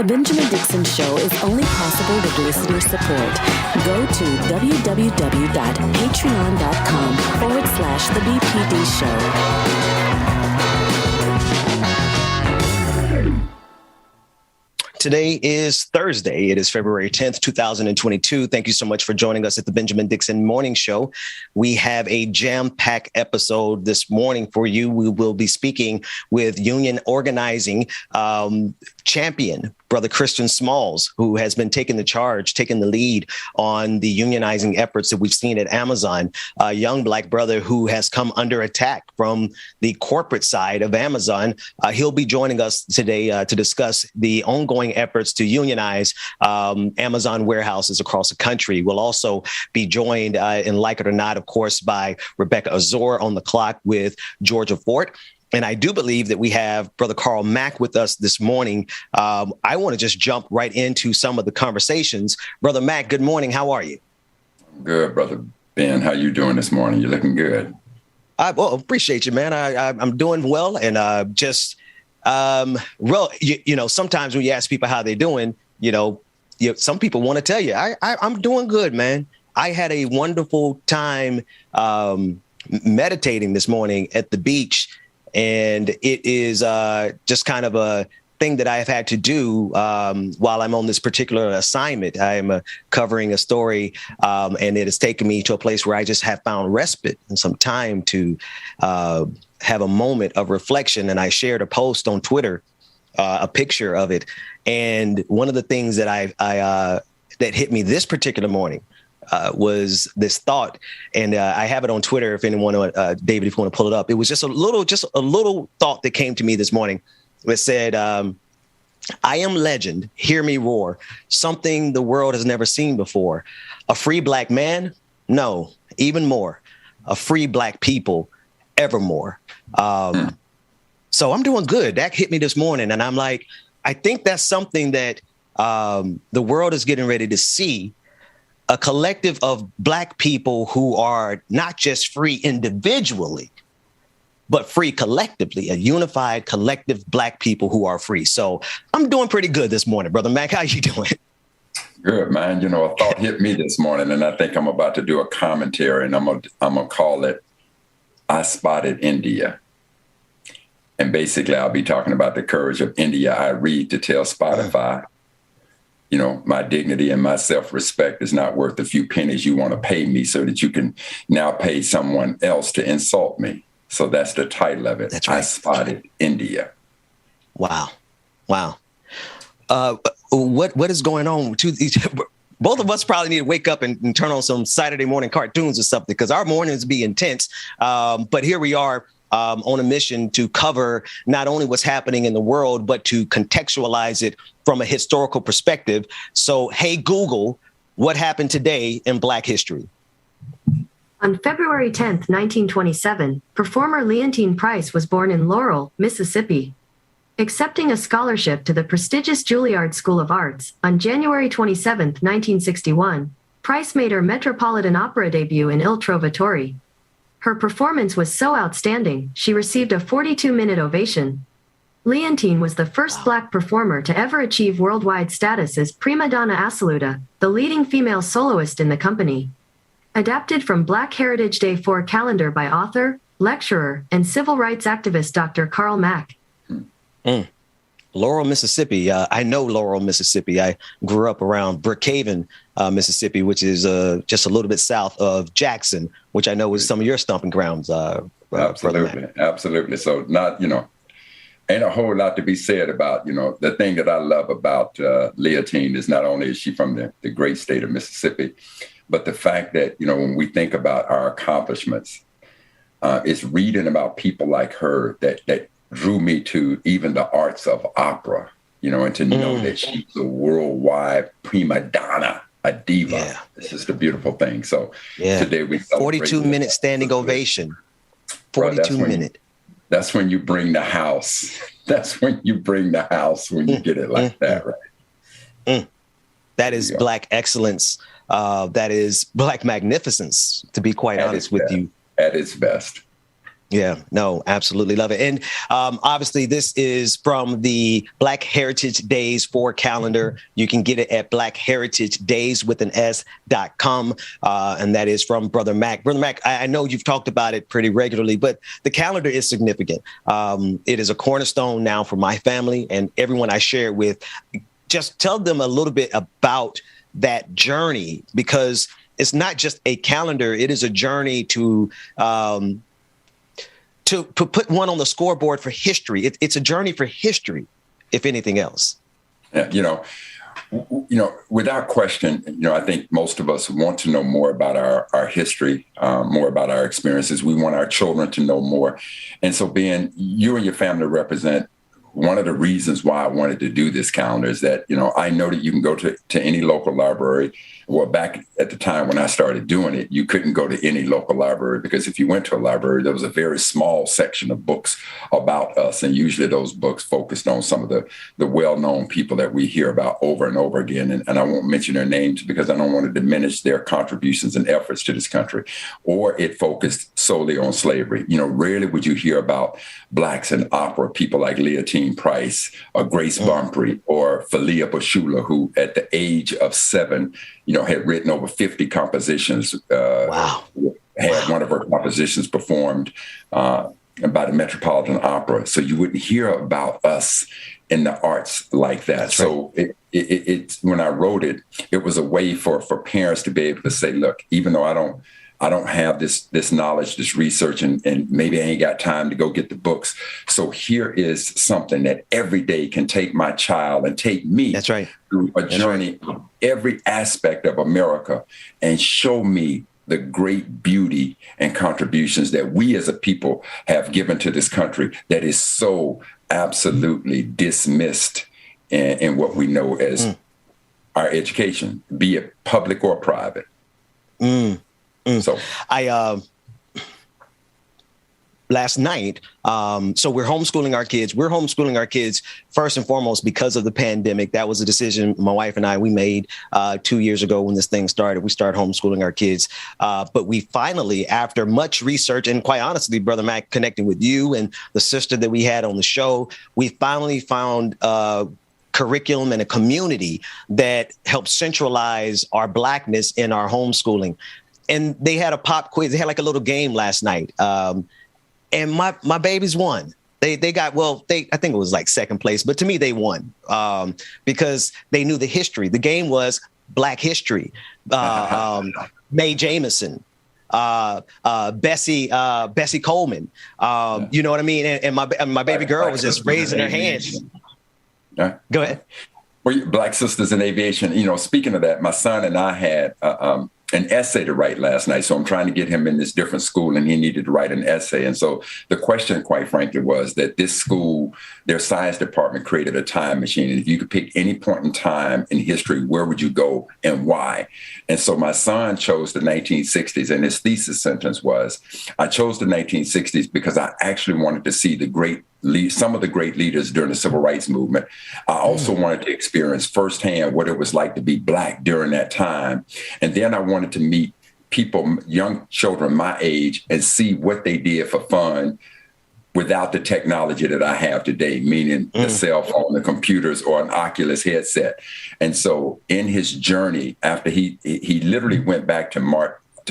The Benjamin Dixon Show is only possible with listener support. Go to www.patreon.com/The BPD Show. Today is Thursday. It is February 10th, 2022. Thank you so much for joining us at the Benjamin Dixon Morning Show. We have a jam-packed episode this morning for you. We will be speaking with union organizing champion, Brother Christian Smalls, who has been taking the charge, taking the lead on the unionizing efforts that we've seen at Amazon. A young Black brother who has come under attack from the corporate side of Amazon. He'll be joining us today to discuss the ongoing efforts to unionize Amazon warehouses across the country. We'll also be joined, in Like It or Not, of course, by Rebecca Azor on the clock with Georgia Fort. And I do believe that we have Brother Carl Mack with us this morning. I want to just jump right into some of the conversations. Brother Mack, good morning. How are you? Good, Brother Ben. How you doing this morning? You're looking good. Well, appreciate you, man. I'm doing well. And sometimes when you ask people how they're doing, some people want to tell you, I'm doing good, man. I had a wonderful time meditating this morning at the beach. And it is just kind of a thing that I've had to do while I'm on this particular assignment. I am covering a story, and it has taken me to a place where I just have found respite and some time to have a moment of reflection. And I shared a post on Twitter, a picture of it. And one of the things that that hit me this particular morning was this thought, and I have it on Twitter. If anyone, David, if you want to pull it up, it was just a little thought that came to me this morning. It said, "I am legend. Hear me roar. Something the world has never seen before. A free Black man? No, even more. A free Black people, evermore." So I'm doing good. That hit me this morning, and I'm like, I think that's something that the world is getting ready to see. A collective of Black people who are not just free individually, but free collectively, a unified collective Black people who are free. So I'm doing pretty good this morning, Brother Mac. How you doing? Good, man. A thought hit me this morning, and I think I'm about to do a commentary, and I'm gonna call it "I Spotted India." And basically, I'll be talking about the courage of India I read to tell Spotify. My dignity and my self-respect is not worth the few pennies you want to pay me so that you can now pay someone else to insult me. So that's the title of it. That's right. I Spotted India. Wow. What is going on? Both of us probably need to wake up and turn on some Saturday morning cartoons or something, because our mornings be intense. But here we are. On a mission to cover not only what's happening in the world, but to contextualize it from a historical perspective. So, hey, Google, what happened today in Black history? On February 10th, 1927, performer Leontyne Price was born in Laurel, Mississippi. Accepting a scholarship to the prestigious Juilliard School of Arts, on January 27th, 1961, Price made her Metropolitan Opera debut in Il Trovatore. Her performance was so outstanding, she received a 42-minute ovation. Leontyne was the first Black performer to ever achieve worldwide status as prima donna assoluta, the leading female soloist in the company. Adapted from Black Heritage Day 4 calendar by author, lecturer, and civil rights activist Dr. Carl Mack. Laurel, Mississippi. I know Laurel, Mississippi. I grew up around Brookhaven, Mississippi, which is just a little bit south of Jackson, which I know is some of your stomping grounds. Absolutely. So ain't a whole lot to be said about, the thing that I love about Leontyne is not only is she from the great state of Mississippi, but the fact that, when we think about our accomplishments, it's reading about people like her that drew me to even the arts of opera, and to know that she's a worldwide prima donna, a diva. Yeah. This is the beautiful thing. So today we celebrate 42-minute standing ovation. 42-minute. That's when you bring the house. That's when you bring the house, when you get it like that, right? That is Black excellence. That is Black magnificence, to be quite honest with you. At its best. Yeah, no, absolutely love it. And obviously, this is from the Black Heritage Days 4 calendar. You can get it at blackheritagedays.com. And that is from Brother Mac. Brother Mac, I know you've talked about it pretty regularly, but the calendar is significant. It is a cornerstone now for my family and everyone I share it with. Just tell them a little bit about that journey, because it's not just a calendar. It is a journey to put one on the scoreboard for history. It's a journey for history, if anything else. Yeah, without question, I think most of us want to know more about our history, more about our experiences. We want our children to know more. And so being you and your family represent one of the reasons why I wanted to do this calendar is that, I know that you can go to any local library. Well, back at the time when I started doing it, you couldn't go to any local library because if you went to a library, there was a very small section of books about us. And usually those books focused on some of the well-known people that we hear about over and over again. And I won't mention their names because I don't want to diminish their contributions and efforts to this country. Or it focused solely on slavery. Rarely would you hear about Blacks in opera, people like Leontine Price or Grace Bumpry or Philea Bashula, who at the age of 7, had written over 50 compositions. Wow. Had one of her compositions performed by the Metropolitan Opera. So you wouldn't hear about us in the arts like that. That's so right. It when I wrote it, it was a way for parents to be able to say, look, even though I don't have this knowledge, this research, and maybe I ain't got time to go get the books. So here is something that every day can take my child and take me That's right. through a journey of every aspect of America and show me the great beauty and contributions that we as a people have given to this country that is so absolutely dismissed in what we know as our education, be it public or private. So last night, so we're homeschooling our kids. We're homeschooling our kids first and foremost because of the pandemic. That was a decision my wife and we made 2 years ago when this thing started. We started homeschooling our kids. But we finally, after much research and quite honestly, Brother Mac, connecting with you and the sister that we had on the show, we finally found curriculum and a community that helps centralize our Blackness in our homeschooling. And they had a pop quiz. They had like a little game last night. And my babies won. They got, I think it was like second place, but to me, they won because they knew the history. The game was Black history. Mae Jameson, Bessie Coleman. You know what I mean? And my baby girl was just raising her hand. Go ahead. Well, Black Sisters in Aviation. Speaking of that, my son and I had an essay to write last night. So I'm trying to get him in this different school and he needed to write an essay. And so the question, quite frankly, was that this school, their science department created a time machine. And if you could pick any point in time in history, where would you go and why? And so my son chose the 1960s and his thesis sentence was, I chose the 1960s because I actually wanted to see some of the great leaders during the civil rights movement. I also wanted to experience firsthand what it was like to be Black during that time. And then I wanted to meet people, young children my age, and see what they did for fun without the technology that I have today, meaning the cell phone, the computers, or an Oculus headset. And so in his journey, after he literally went back to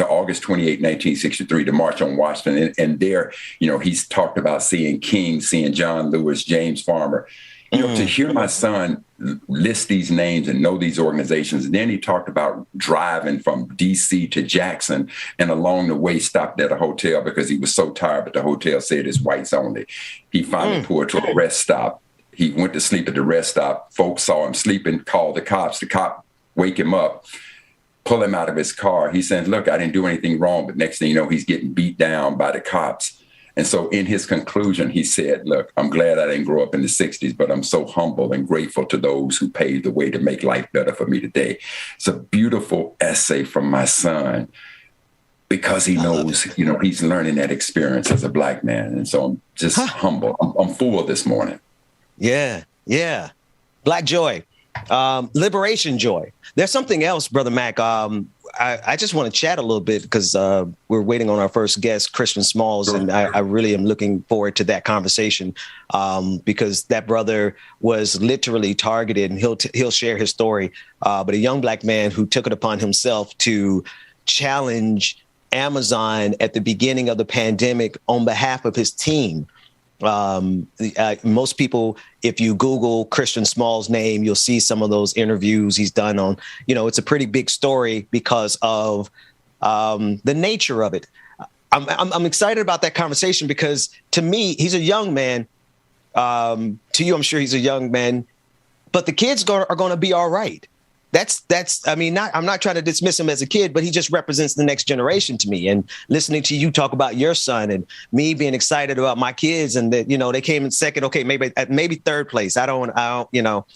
August 28, 1963, to March on Washington. And there, he's talked about seeing King, seeing John Lewis, James Farmer. To hear my son list these names and know these organizations. And then he talked about driving from D.C. to Jackson and along the way stopped at a hotel because he was so tired, but the hotel said it's whites only. He finally pulled to a rest stop. He went to sleep at the rest stop. Folks saw him sleeping, called the cops. The cop wake him up, pull him out of his car. He said, look, I didn't do anything wrong. But next thing you know, he's getting beat down by the cops. And so in his conclusion, he said, look, I'm glad I didn't grow up in the 60s, but I'm so humble and grateful to those who paved the way to make life better for me today. It's a beautiful essay from my son because he knows, he's learning that experience as a Black man. And so I'm just humble. I'm full this morning. Yeah. Black joy. Liberation joy. There's something else, Brother Mac. I just want to chat a little bit because we're waiting on our first guest, Christian Smalls, and I really am looking forward to that conversation because that brother was literally targeted, and he'll share his story. But a young Black man who took it upon himself to challenge Amazon at the beginning of the pandemic on behalf of his team. Most people, if you Google Christian Small's name, you'll see some of those interviews he's done on, it's a pretty big story because of the nature of it. I'm excited about that conversation because to me, he's a young man. To you, I'm sure he's a young man, but the kids are going to be all right. I'm not trying to dismiss him as a kid, but he just represents the next generation to me. And listening to you talk about your son and me being excited about my kids and that, they came in second, okay, maybe third place. I don't,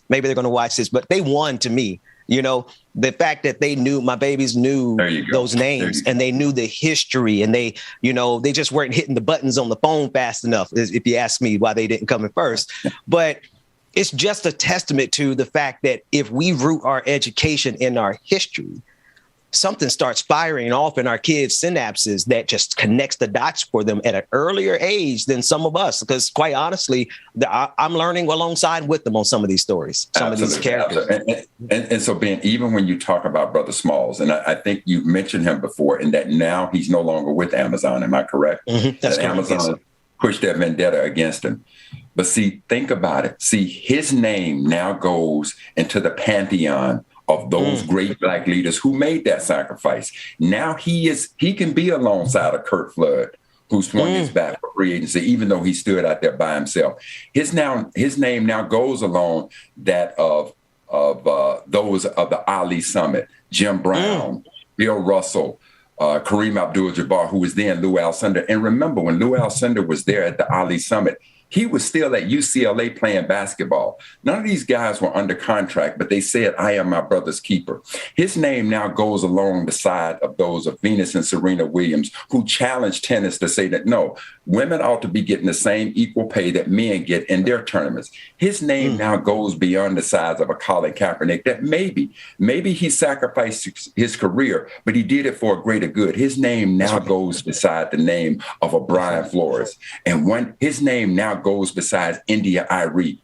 maybe they're going to watch this, but they won to me, the fact that my babies knew those names and they knew the history and they just weren't hitting the buttons on the phone fast enough. If you ask me why they didn't come in first, but it's just a testament to the fact that if we root our education in our history, something starts firing off in our kids' synapses that just connects the dots for them at an earlier age than some of us. Because quite honestly, I'm learning alongside with them on some of these stories, some of these characters. And so, Ben, even when you talk about Brother Smalls, and I think you mentioned him before, and that now he's no longer with Amazon. Am I correct? Mm-hmm. That's correct. Amazon pushed that vendetta against him. But see, think about it. See, his name now goes into the pantheon of those great Black leaders who made that sacrifice. Now he can be alongside of Kurt Flood, who swung his back for free agency, even though he stood out there by himself. His name now goes along that of those of the Ali Summit, Jim Brown, Bill Russell, Kareem Abdul-Jabbar, who was then Lou Alcindor. And remember, when Lou Alcindor was there at the Ali Summit, he was still at UCLA playing basketball. None of these guys were under contract, but they said, I am my brother's keeper. His name now goes along the side of those of Venus and Serena Williams, who challenged tennis to say that, no, women ought to be getting the same equal pay that men get in their tournaments. His name now goes beyond the size of a Colin Kaepernick that maybe he sacrificed his career, but he did it for a greater good. His name now goes beside the name of a Brian Flores. And when his name now goes besides India Irie.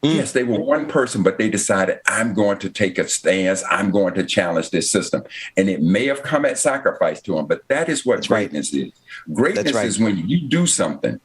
Yes, they were one person, but they decided, I'm going to take a stance. I'm going to challenge this system. And it may have come at sacrifice to them, but that is what greatness is. Greatness is when you do something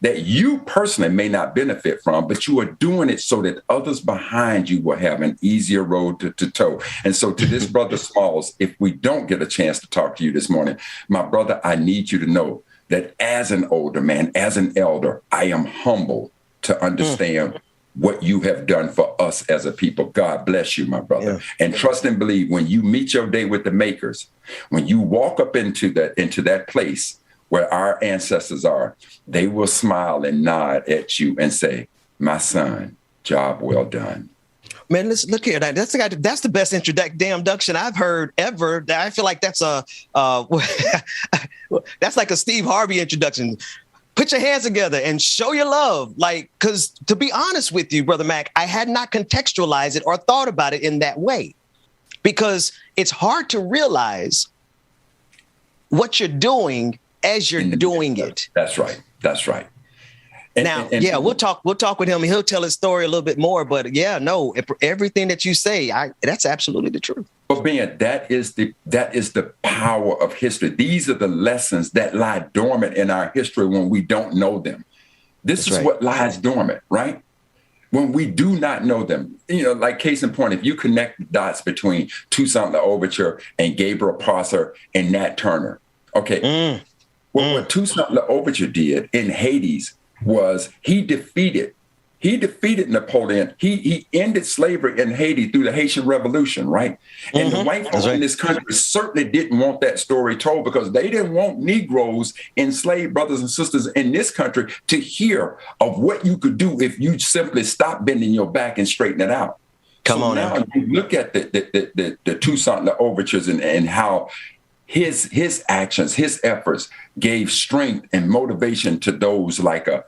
that you personally may not benefit from, but you are doing it so that others behind you will have an easier road to toe. And so to this brother Smalls, if we don't get a chance to talk to you this morning, my brother, I need you to know that as an older man, as an elder, I am humbled to understand what you have done for us as a people. God bless you, my brother. Yeah. And trust and believe when you meet your day with the makers, when you walk up into that place where our ancestors are, they will smile and nod at you and say, my son, job well done. Man, look here. That's the best introduction I've heard ever. I feel like that's that's like a Steve Harvey introduction. Put your hands together and show your love. Because to be honest with you, Brother Mac, I had not contextualized it or thought about it in that way, because it's hard to realize what you're doing as you're doing it. That's right. We'll talk with him. He'll tell his story a little bit more. But everything that you say, that's absolutely the truth. But Ben, that is the power of history. These are the lessons that lie dormant in our history when we don't know them. This is what lies dormant, right? When we do not know them, like case in point, if you connect the dots between Toussaint L'Ouverture and Gabriel Prosser and Nat Turner, okay. What Toussaint L'Ouverture did in Hades was he defeated Napoleon. He ended slavery in Haiti through the Haitian Revolution, right? And the white folks in this country certainly didn't want that story told, because they didn't want Negroes, enslaved brothers and sisters in this country, to hear of what you could do if you simply stop bending your back and straighten it out. Now you look at the Toussaint L'Ouvertures and how his actions, his efforts gave strength and motivation to those like a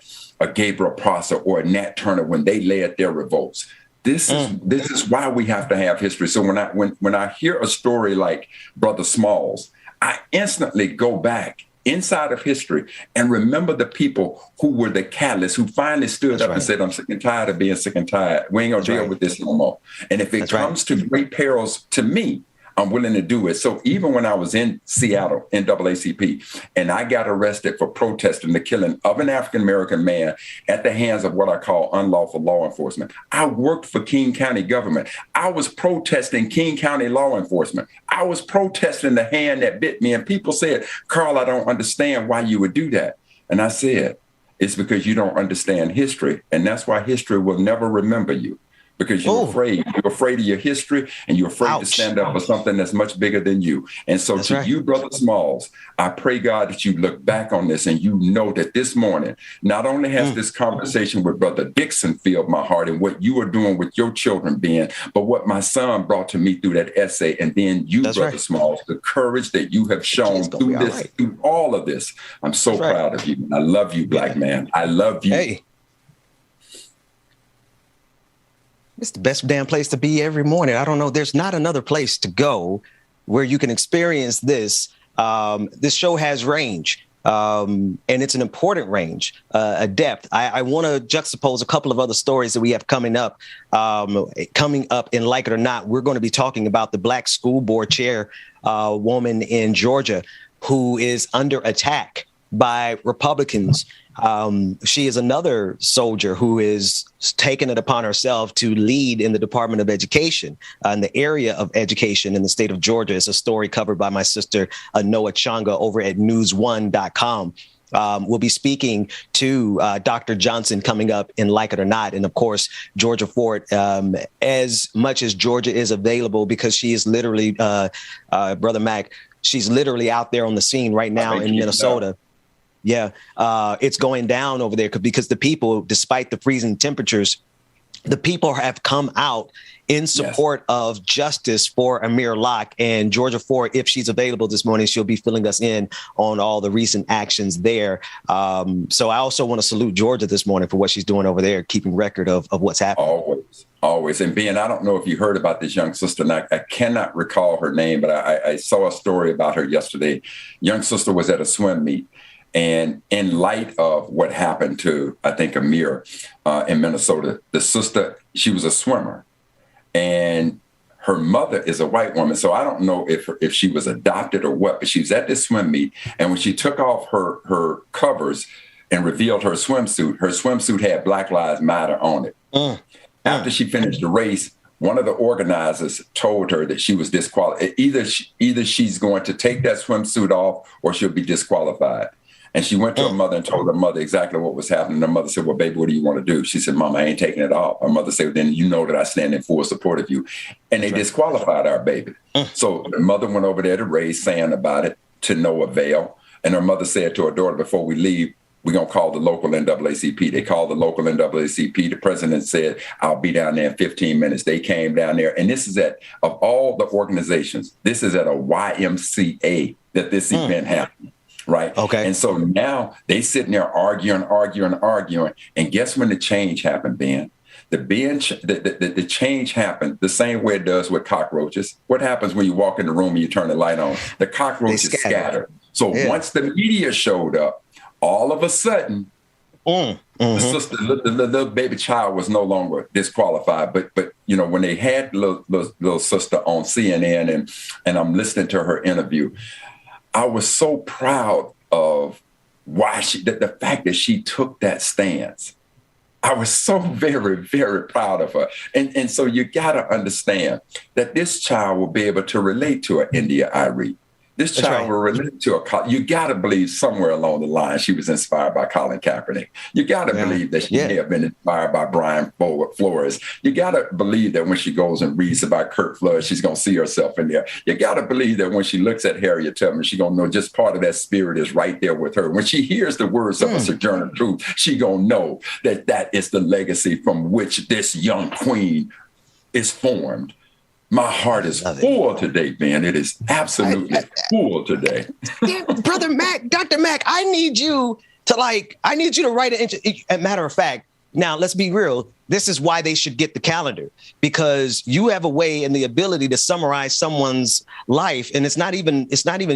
Gabriel Prosser or a Nat Turner when they led their revolts. This is why we have to have history. So when I hear a story like Brother Smalls, I instantly go back inside of history and remember the people who were the catalysts, who finally stood up and said, I'm sick and tired of being sick and tired. We ain't gonna deal with this no more. And if it comes to great perils to me, I'm willing to do it. So even when I was in Seattle, NAACP, and I got arrested for protesting the killing of an African-American man at the hands of what I call unlawful law enforcement, I worked for King County government. I was protesting King County law enforcement. I was protesting the hand that bit me. And people said, Carl, I don't understand why you would do that. And I said, it's because you don't understand history. And that's why history will never remember you. Because you're afraid. You're afraid of your history, and you're afraid to stand up for something that's much bigger than you. And so you, Brother Smalls, I pray, God, that you look back on this and you know that this morning, not only has this conversation with Brother Dixon filled my heart and what you are doing with your children, Ben, but what my son brought to me through that essay, and then you, Brother Smalls, the courage that you have shown through this, through all of this. I'm so proud of you. And I love you, black man. I love you. Hey. It's the best damn place to be every morning. I don't know. There's not another place to go where you can experience this. This show has range, and it's an important range, a depth. I want to juxtapose a couple of other stories that we have coming up. In Like It or Not, we're going to be talking about the Black school board chair woman in Georgia who is under attack by Republicans. She is another soldier who is taking it upon herself to lead in the Department of Education, in the area of education in the state of Georgia. It's a story covered by my sister, Noah Changa, over at news1.com. We'll be speaking to Dr. Johnson coming up in Like It or Not. And of course, Georgia Fort, as much as Georgia is available, because she is literally, Brother Mac, she's literally out there on the scene right now in Minnesota. Yeah, it's going down over there because the people, despite the freezing temperatures, the people have come out in support of justice for Amir Locke. And Georgia Ford, if she's available this morning, she'll be filling us in on all the recent actions there. So I also want to salute Georgia this morning for what she's doing over there, keeping record of what's happening. Always. And Ben, I don't know if you heard about this young sister, and I cannot recall her name, but I saw a story about her yesterday. Young sister was at a swim meet. And in light of what happened to, I think, Amir in Minnesota, the sister, she was a swimmer, and her mother is a white woman. So I don't know if she was adopted or what, but she was at this swim meet. And when she took off her covers and revealed her swimsuit had Black Lives Matter on it. After she finished the race, one of the organizers told her that she was disqualified. Either she's going to take that swimsuit off or she'll be disqualified. And she went to her mother and told her mother exactly what was happening. Her mother said, well, baby, what do you want to do? She said, Mama, I ain't taking it off. Her mother said, well, then you know that I stand in full support of you. And they disqualified our baby. So the mother went over there to raise sand about it to no avail. And her mother said to her daughter, before we leave, we're going to call the local NAACP. They called the local NAACP. The president said, I'll be down there in 15 minutes. They came down there. And this is of all the organizations, this is at a YMCA that this event happened. Right. Okay. And so now they sitting there arguing. And guess when the change happened, Ben? The change happened the same way it does with cockroaches. What happens when you walk in the room and you turn the light on? The cockroaches scatter. So once the media showed up, all of a sudden, the sister, the little baby child was no longer disqualified. But you know, when they had little sister on CNN and I'm listening to her interview, I was so proud of the fact that she took that stance. I was so very, very proud of her. And so you got to understand that this child will be able to relate to an India Irie. This child will relate to you got to believe somewhere along the line she was inspired by Colin Kaepernick. You got to believe that she may have been inspired by Brian Flores. You got to believe that when she goes and reads about Kurt Flood, she's going to see herself in there. You got to believe that when she looks at Harriet Tubman, she's going to know just part of that spirit is right there with her. When she hears the words of a Sojourner Truth, she going to know that is the legacy from which this young queen is formed. My heart is full today, Ben. It is absolutely full today. Yeah, Brother Mac, Dr. Mac, I need you to write a matter of fact, Now, let's be real. This is why they should get the calendar, because you have a way and the ability to summarize someone's life. And it's not even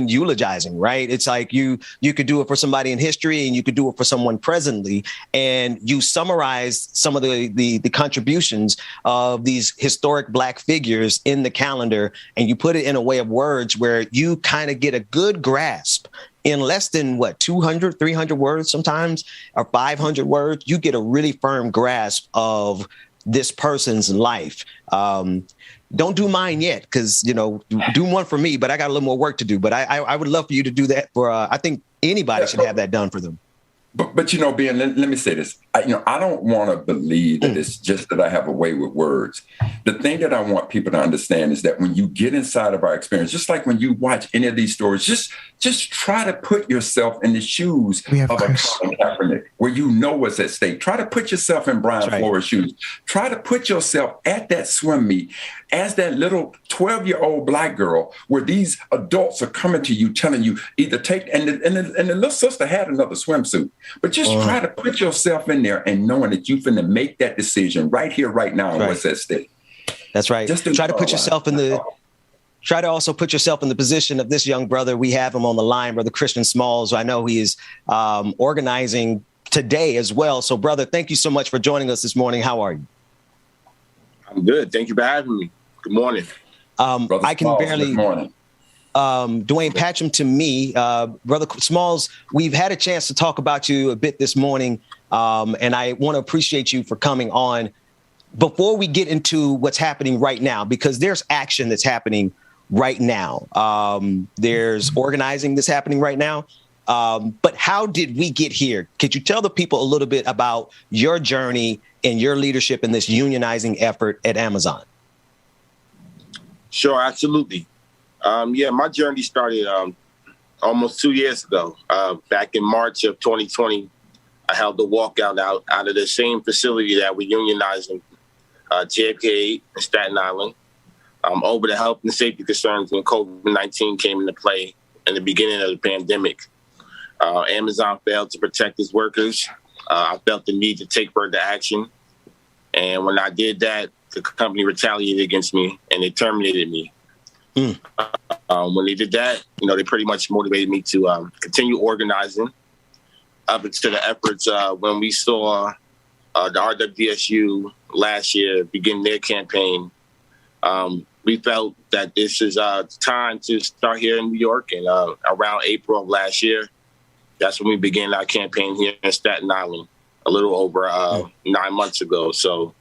eulogizing, right? It's like you could do it for somebody in history and you could do it for someone presently. And you summarize some of the contributions of these historic Black figures in the calendar, and you put it in a way of words where you kind of get a good grasp in less than 200, 300 words sometimes, or 500 words. You get a really firm grasp of this person's life. Don't do mine yet, because, do one for me, but I got a little more work to do. But I would love for you to do that for, I think anybody should have that done for them. But Ben, let me say this. I don't want to believe that it's just that I have a way with words. The thing that I want people to understand is that when you get inside of our experience, just like when you watch any of these stories, just try to put yourself in the shoes of a Colin Kaepernick, where you know what's at stake. Try to put yourself in Brian Flores' shoes. Try to put yourself at that swim meet as that little 12-year-old Black girl, where these adults are coming to you, telling you either take, and the little sister had another swimsuit, but just try to put yourself in there and knowing that you finna make that decision right here, right now, and what's at stake. That's right. Just try to put yourself in the. Try to also put yourself in the position of this young brother. We have him on the line, Brother Christian Smalls. I know he is organizing today as well. So, brother, thank you so much for joining us this morning. How are you? I'm good. Thank you for having me. Good morning. I can Smalls, barely. Good morning. Dwayne Patcham to me, Brother Smalls, we've had a chance to talk about you a bit this morning, and I want to appreciate you for coming on. Before we get into what's happening right now, because there's action that's happening right now. There's organizing that's happening right now. But how did we get here? Could you tell the people a little bit about your journey and your leadership in this unionizing effort at Amazon? Sure, absolutely. My journey started almost 2 years ago. Back in March of 2020, I held a walkout out of the same facility that we're unionizing, JFK in Staten Island, over the health and safety concerns when COVID-19 came into play in the beginning of the pandemic. Amazon failed to protect its workers. I felt the need to take further action. And when I did that, the company retaliated against me and they terminated me. When they did that, they pretty much motivated me to continue organizing up into the efforts when we saw the RWSU last year begin their campaign. We felt that this is time to start here in New York. And around April of last year, that's when we began our campaign here in Staten Island, a little over 9 months ago. So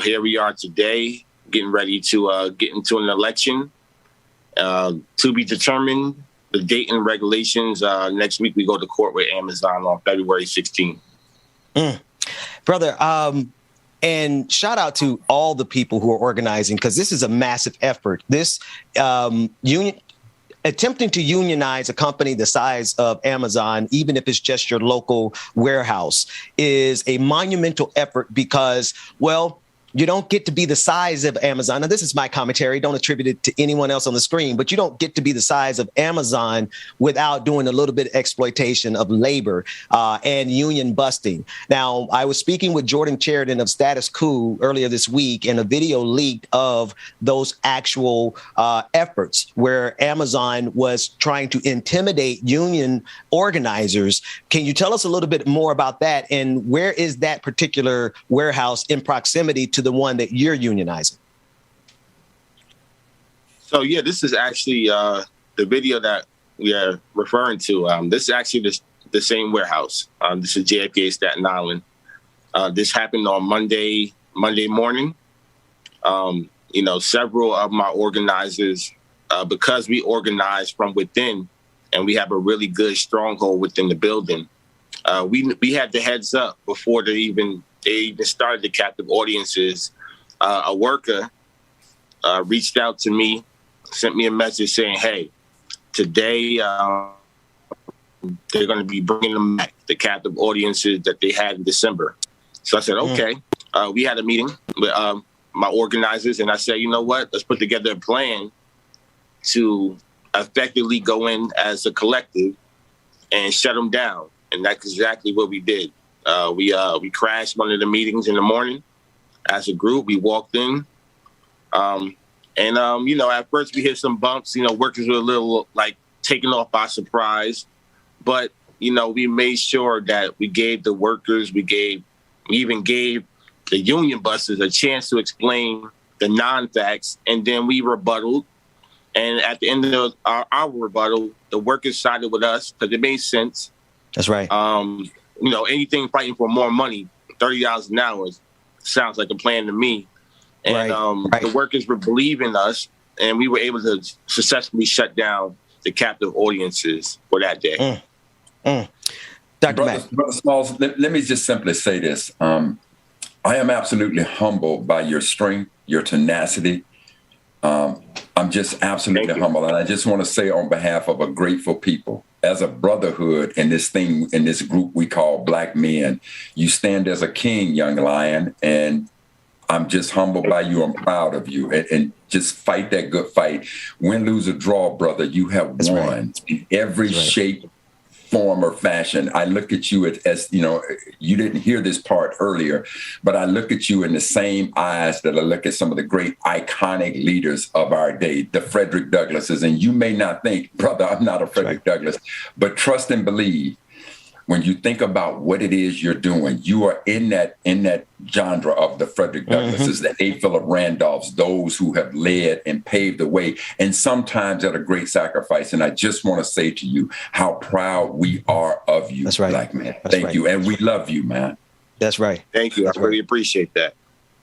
here we are today, getting ready to get into an election. To be determined, the date and regulations. Next week, we go to court with Amazon on February 16th. Brother, and shout out to all the people who are organizing, because this is a massive effort. This attempting to unionize a company the size of Amazon, even if it's just your local warehouse, is a monumental effort because, well, you don't get to be the size of Amazon. Now, this is my commentary. Don't attribute it to anyone else on the screen, but you don't get to be the size of Amazon without doing a little bit of exploitation of labor and union busting. Now, I was speaking with Jordan Sheridan of Status Quo earlier this week, and a video leaked of those actual efforts where Amazon was trying to intimidate union organizers. Can you tell us a little bit more about that? And where is that particular warehouse in proximity to the one that you're unionizing? So, this is actually the video that we are referring to. This is actually the same warehouse. This is JFK Staten Island. This happened on Monday morning. Several of my organizers, because we organize from within and we have a really good stronghold within the building, we had the heads up before they even started the captive audiences. A worker reached out to me, sent me a message saying, hey, today they're going to be bringing them back, the captive audiences that they had in December. So I said, okay. We had a meeting with my organizers, and I said, you know what? Let's put together a plan to effectively go in as a collective and shut them down. And that's exactly what we did. We crashed one of the meetings in the morning as a group. We walked in. At first we hit some bumps. Workers were a little like taken off by surprise. But, we made sure that we gave the workers, we even gave the union busters a chance to explain the non-facts, and then we rebutted. And at the end of our rebuttal, the workers sided with us because it made sense. That's right. Anything fighting for more money, $30 an hour sounds like a plan to me. And the workers were believing us, and we were able to successfully shut down the captive audiences for that day. Dr. Mack. Brother Smalls, let me just simply say this. I am absolutely humbled by your strength, your tenacity. I'm just absolutely humble. And I just want to say on behalf of a grateful people, as a brotherhood in this group we call Black men, you stand as a king, young lion, and I'm just humbled by you. I'm proud of you. And just fight that good fight. Win, lose, or draw, brother, you have won in every shape, form, or fashion. I look at you as you didn't hear this part earlier, but I look at you in the same eyes that I look at some of the great iconic leaders of our day, the Frederick Douglasses. And you may not think, brother, I'm not a Frederick Douglass, but trust and believe. When you think about what it is you're doing, you are in that genre of the Frederick Douglasses, the A. Philip Randolphs, those who have led and paved the way, and sometimes at a great sacrifice. And I just want to say to you how proud we are of you, Black man. Thank you. And we love you, man. That's right. Thank you. I really appreciate that.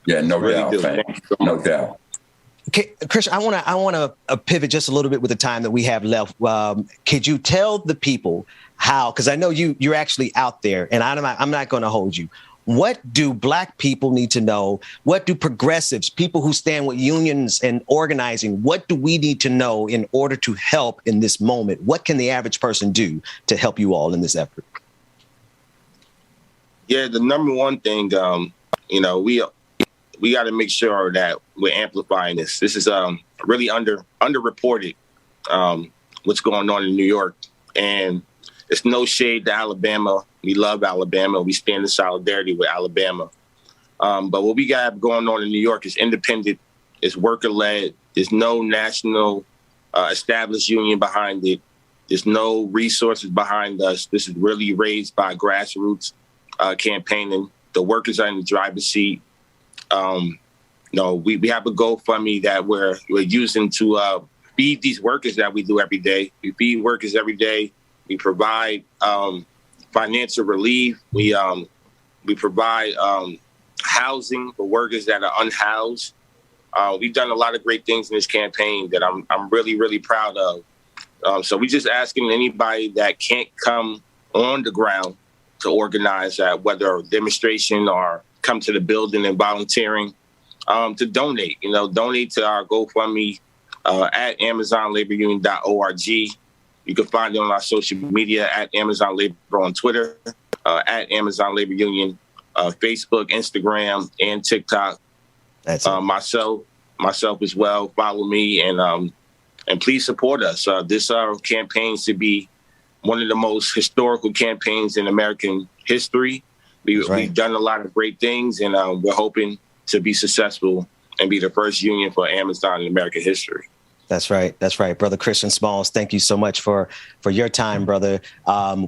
Yeah, no doubt, man. No doubt. Okay, Christian, I want to pivot just a little bit with the time that we have left. Could you tell the people how, because I know you're actually out there, and I'm not going to hold you. What do Black people need to know? What do progressives, people who stand with unions and organizing, what do we need to know in order to help in this moment? What can the average person do to help you all in this effort? Yeah, the number one thing, we got to make sure that we're amplifying this. This is really underreported, what's going on in New York. And it's no shade to Alabama. We love Alabama. We stand in solidarity with Alabama. But what we got going on in New York is independent, it's worker-led. There's no national established union behind it. There's no resources behind us. This is really raised by grassroots campaigning. The workers are in the driver's seat. We have a GoFundMe that we're using to feed these workers that we do every day. We feed workers every day. We provide financial relief. We provide housing for workers that are unhoused. We've done a lot of great things in this campaign that I'm really, really proud of. So we're just asking anybody that can't come on the ground to organize that, whether a demonstration or come to the building and volunteering, to donate. Donate to our GoFundMe at AmazonLaborUnion.org. You can find it on our social media at Amazon Labor on Twitter, at Amazon Labor Union, Facebook, Instagram, and TikTok. That's myself as well. Follow me and please support us. This campaign to be one of the most historical campaigns in American history. We've done a lot of great things, and we're hoping to be successful and be the first union for Amazon in American history. That's right. That's right. Brother Christian Smalls, thank you so much for your time, brother.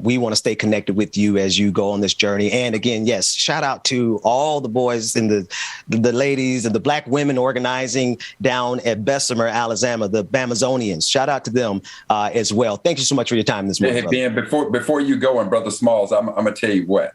We want to stay connected with you as you go on this journey. And again, yes, shout out to all the boys and the ladies and the Black women organizing down at Bessemer, Alabama, the Bamazonians. Shout out to them as well. Thank you so much for your time this morning. Hey, Ben, before you go, and Brother Smalls, I'm going to tell you what.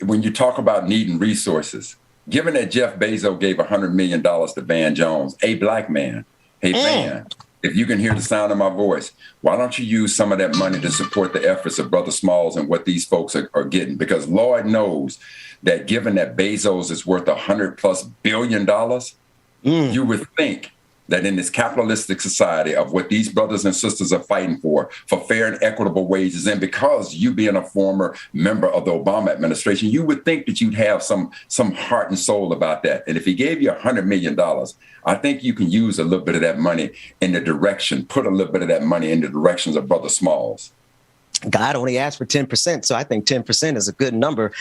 When you talk about needing resources, given that Jeff Bezos gave $100 million to Van Jones, a Black man, hey, Van, if you can hear the sound of my voice, why don't you use some of that money to support the efforts of Brother Smalls and what these folks are getting? Because Lord knows that given that Bezos is worth $100+ billion, you would think that in this capitalistic society of what these brothers and sisters are fighting for fair and equitable wages, and because you being a former member of the Obama administration, you would think that you'd have some heart and soul about that. And if he gave you $100 million, I think you can use a little bit of that money in the direction, put a little bit of that money in the directions of Brother Smalls. God only asked for 10%. So I think 10% is a good number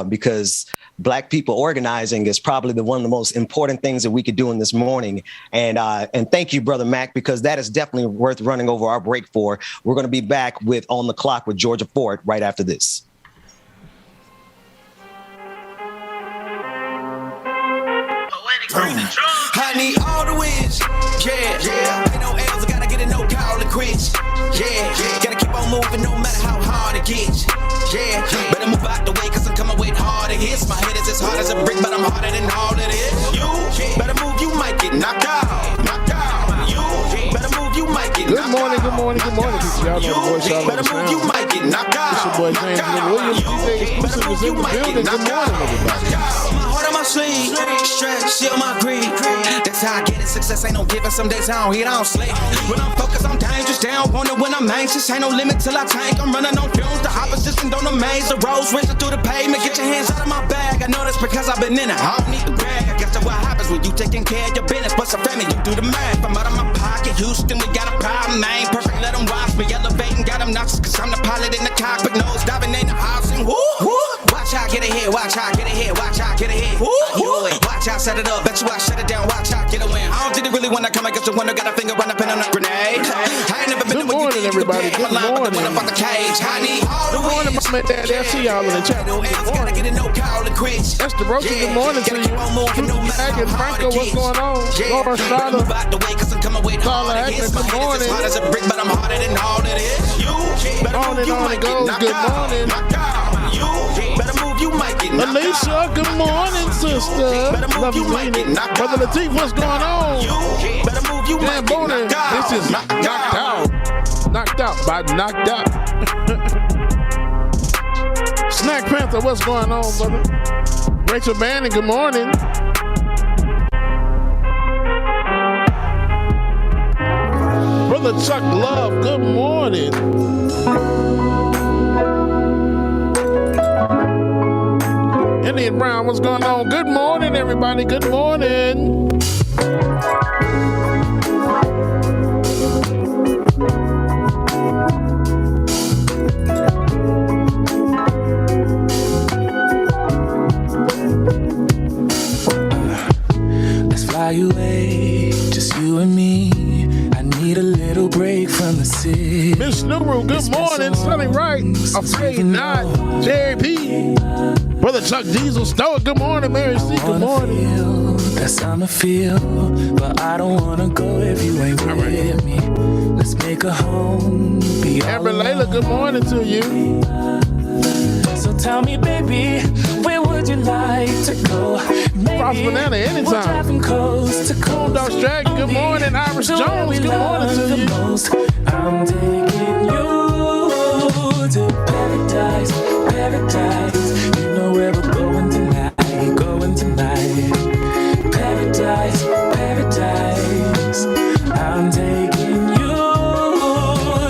because Black people organizing is probably one of the most important things that we could do in this morning. And thank you, Brother Mac, because that is definitely worth running over our break for. We're going to be back with On the Clock with Georgia Ford right after this. I need all the wins, yeah. Ain't no L's, I gotta get a no call to quits, yeah. Gotta keep on moving no matter how hard it gets, yeah. Better move out the way, cause I'm coming with harder hits. My head is as hard as a brick, but I'm harder than all of this. You better move, you might get knocked out. You better move, you might get knocked out. Good morning, people. Y'all know the voice, y'all know the sound. You might get knocked out. It's your boy James Williams. DJ Exclusive is in the building. Good morning, everybody. On my sleeve, stretch, shield my greed. That's how I get it. Success ain't no given. Some days I don't eat, I don't sleep. When I'm focused, I'm dangerous. They don't want it when I'm anxious. Ain't no limit till I tank. I'm running on fumes. The opposition don't amaze. The roads racing through the pavement. Get your hands out of my bag. I know that's because I've been in it. I don't need to brag. I guess that's what happens when you taking care of your business. But some family, you do the math. I'm out of my pocket. Houston, we got a problem. I ain't perfect. Let them watch me elevating. Got them knocks. Cause I'm the pilot in the cockpit. Nose diving in the house. And woo, woo. Watch how I get ahead. Watch how I get ahead. Watch how I get ahead. Watch out, set it up, bet you I shut it down, watch out, get a win. I don't think they really wanna come against the window, got a finger on the pin on a grenade. I ain't never been Good morning, everybody. Good morning. Good morning, my dad. I see y'all in the chat room. Good morning. That's the broken. Good morning to you. Hagen, Franco, what's going on? Laura Strada, Tyler Hagen, good morning. On and on it goes. Good morning. Alicia, good morning, sister. Love you, meaning. Brother Lateef, what's going on? Dan Boner, this is knocked out. Knocked out by knocked out. Snack Panther, what's going on, brother? Rachel Bannon, good morning. Brother Chuck Love, good morning. Indian Brown, what's going on? Good morning, everybody. Good morning. Let's fly away, just you and me. I need a little break from the city. Miss Nuru, good morning. Sunny Wright, Afraid Not. Jerry P. Brother Chuck Diesel, Stoic, good morning. Mary C, good morning. That summer feel, but I don't wanna go if you ain't with me. Let's make a home. Amber Layla, good morning to you. So tell me, baby, where would you like to go? Frost Banana, anytime. We're driving coast to coast. Dog Dragon, good morning. Iris Jones, good morning to you. I'm taking you to paradise, paradise. You know where we're going tonight, going tonight. Paradise, paradise. I'm taking you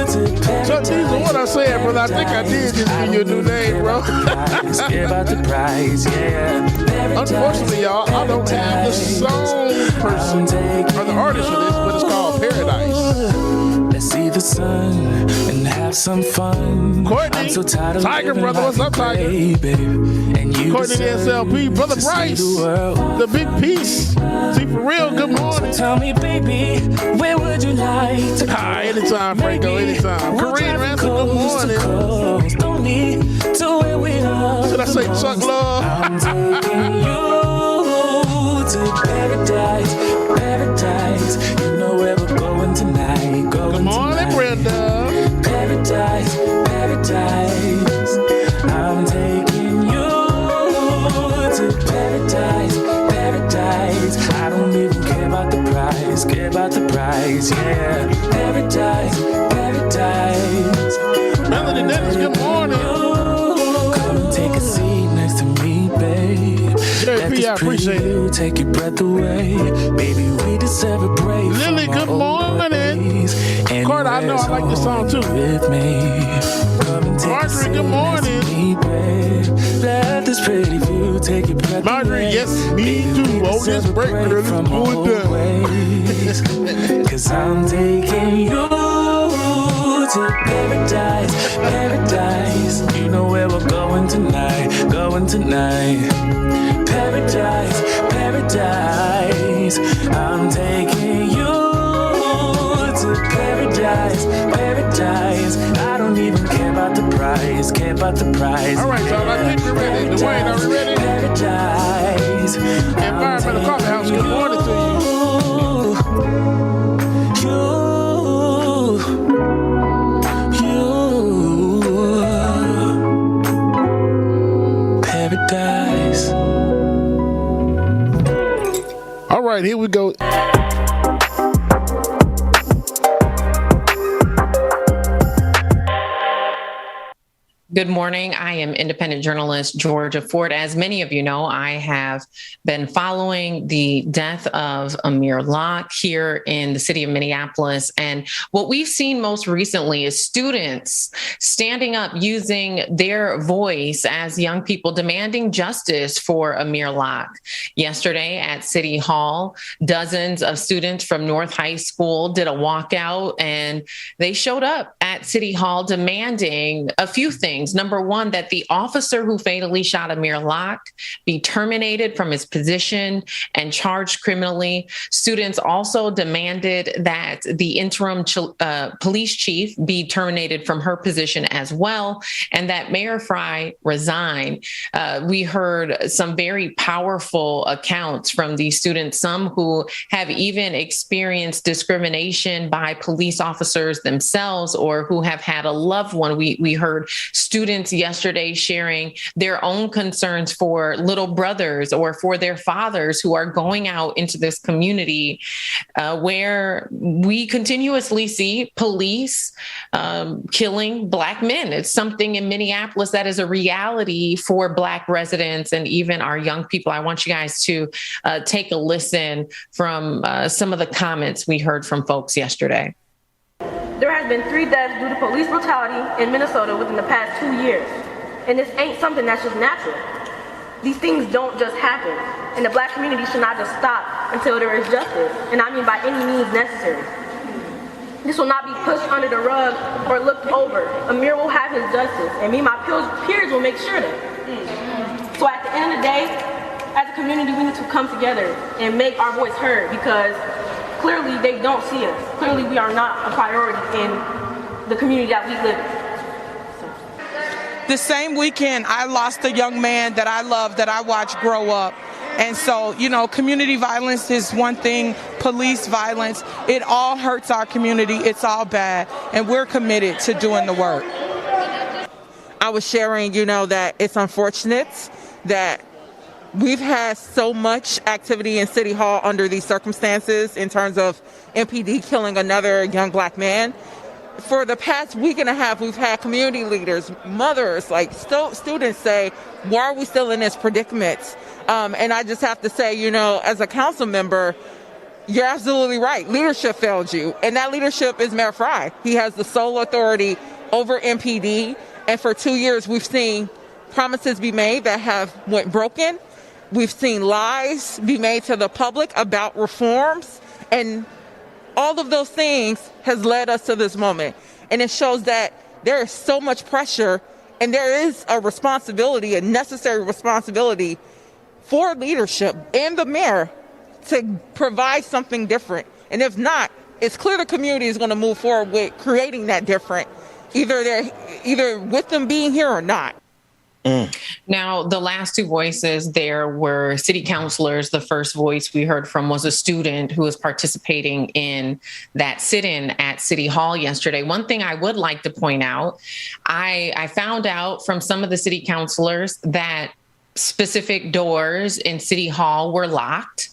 to paradise. So these are what I said, brother. I think I did just give you a new name, bro. Give out the prize, yeah. Unfortunately, y'all, I don't have the song person or the artist for this, but it's called Paradise. Let's see the sun and have some fun. Courtney, I'm so tired of Tiger, brother, what's up, Tiger? And you Courtney the SLP, brother Bryce, the big piece. See, for real, good morning. So tell me, baby, where would you like to go? Anytime, Franco, anytime. Corinne Ransom, good morning. Don't need to where we are. Should I say Chuck Love? I'm taking you to paradise, paradise. You know where we're going tonight, going good morning, tonight. Brenda. Paradise, paradise. I'm taking you to paradise, paradise. I don't even care about the price, yeah. Paradise, paradise. Melody Dennis, good morning. Come and take a seat next to me, babe. JP, I appreciate it. Take your breath away, baby. We deserve a break. Lily, good morning. Carter, I know I like this song too. With me. Marjorie, good morning. Let this pretty view take your breath Marjorie, away. yes, me too. Oh, this break, girl, let's do it. Cause I'm taking you to paradise, paradise. tonight. Paradise, paradise. I'm taking you to paradise, paradise. I don't even care about the price, care about the price. All right, y'all, I think we're ready. Dwayne, are we ready? Paradise. Environmental Coffee House, good morning to you. Paradise. All right, here we go. Good morning. I am independent journalist Georgia Ford. As many of you know, I have been following the death of Amir Locke here in the city of Minneapolis. And what we've seen most recently is students standing up, using their voice as young people, demanding justice for Amir Locke. Yesterday at City Hall, dozens of students from North High School did a walkout, and they showed up at City Hall demanding a few things. Number one, that the officer who fatally shot Amir Locke be terminated from his position and charged criminally. Students also demanded that the interim police chief be terminated from her position as well, and that Mayor Frye resign. We heard some very powerful accounts from these students, some who have even experienced discrimination by police officers themselves or who have had a loved one. We heard students yesterday sharing their own concerns for little brothers or for their fathers who are going out into this community where we continuously see police killing Black men. It's something in Minneapolis that is a reality for Black residents and even our young people. I want you guys to take a listen from some of the comments we heard from folks yesterday. There has been 3 deaths due to police brutality in Minnesota within the past 2 years. And this ain't something that's just natural. These things don't just happen. And the Black community should not just stop until there is justice. And I mean by any means necessary. This will not be pushed under the rug or looked over. Amir will have his justice. And me and my peers will make sure that. So at the end of the day, as a community, we need to come together and make our voice heard, because clearly they don't see us. Clearly we are not a priority in the community that we live in. The same weekend, I lost a young man that I loved, that I watched grow up. And so, you know, community violence is one thing, police violence, it all hurts our community. It's all bad. And we're committed to doing the work. I was sharing, you know, that it's unfortunate that we've had so much activity in City Hall under these circumstances in terms of MPD killing another young Black man. For the past week and a half, we've had community leaders, mothers, like students say, why are we still in this predicament? And I just have to say, you know, as a council member, you're absolutely right. Leadership failed you. And that leadership is Mayor Frye. He has the sole authority over MPD. And for 2 years, we've seen promises be made that have went broken. We've seen lies be made to the public about reforms, and all of those things has led us to this moment. And it shows that there is so much pressure, and there is a responsibility, a necessary responsibility for leadership and the mayor to provide something different. And if not, it's clear the community is going to move forward with creating that different, either with them being here or not. Now, the last 2 voices there were city councilors. The first voice we heard from was a student who was participating in that sit-in at City Hall yesterday. One thing I would like to point out, I found out from some of the city councilors that specific doors in City Hall were locked,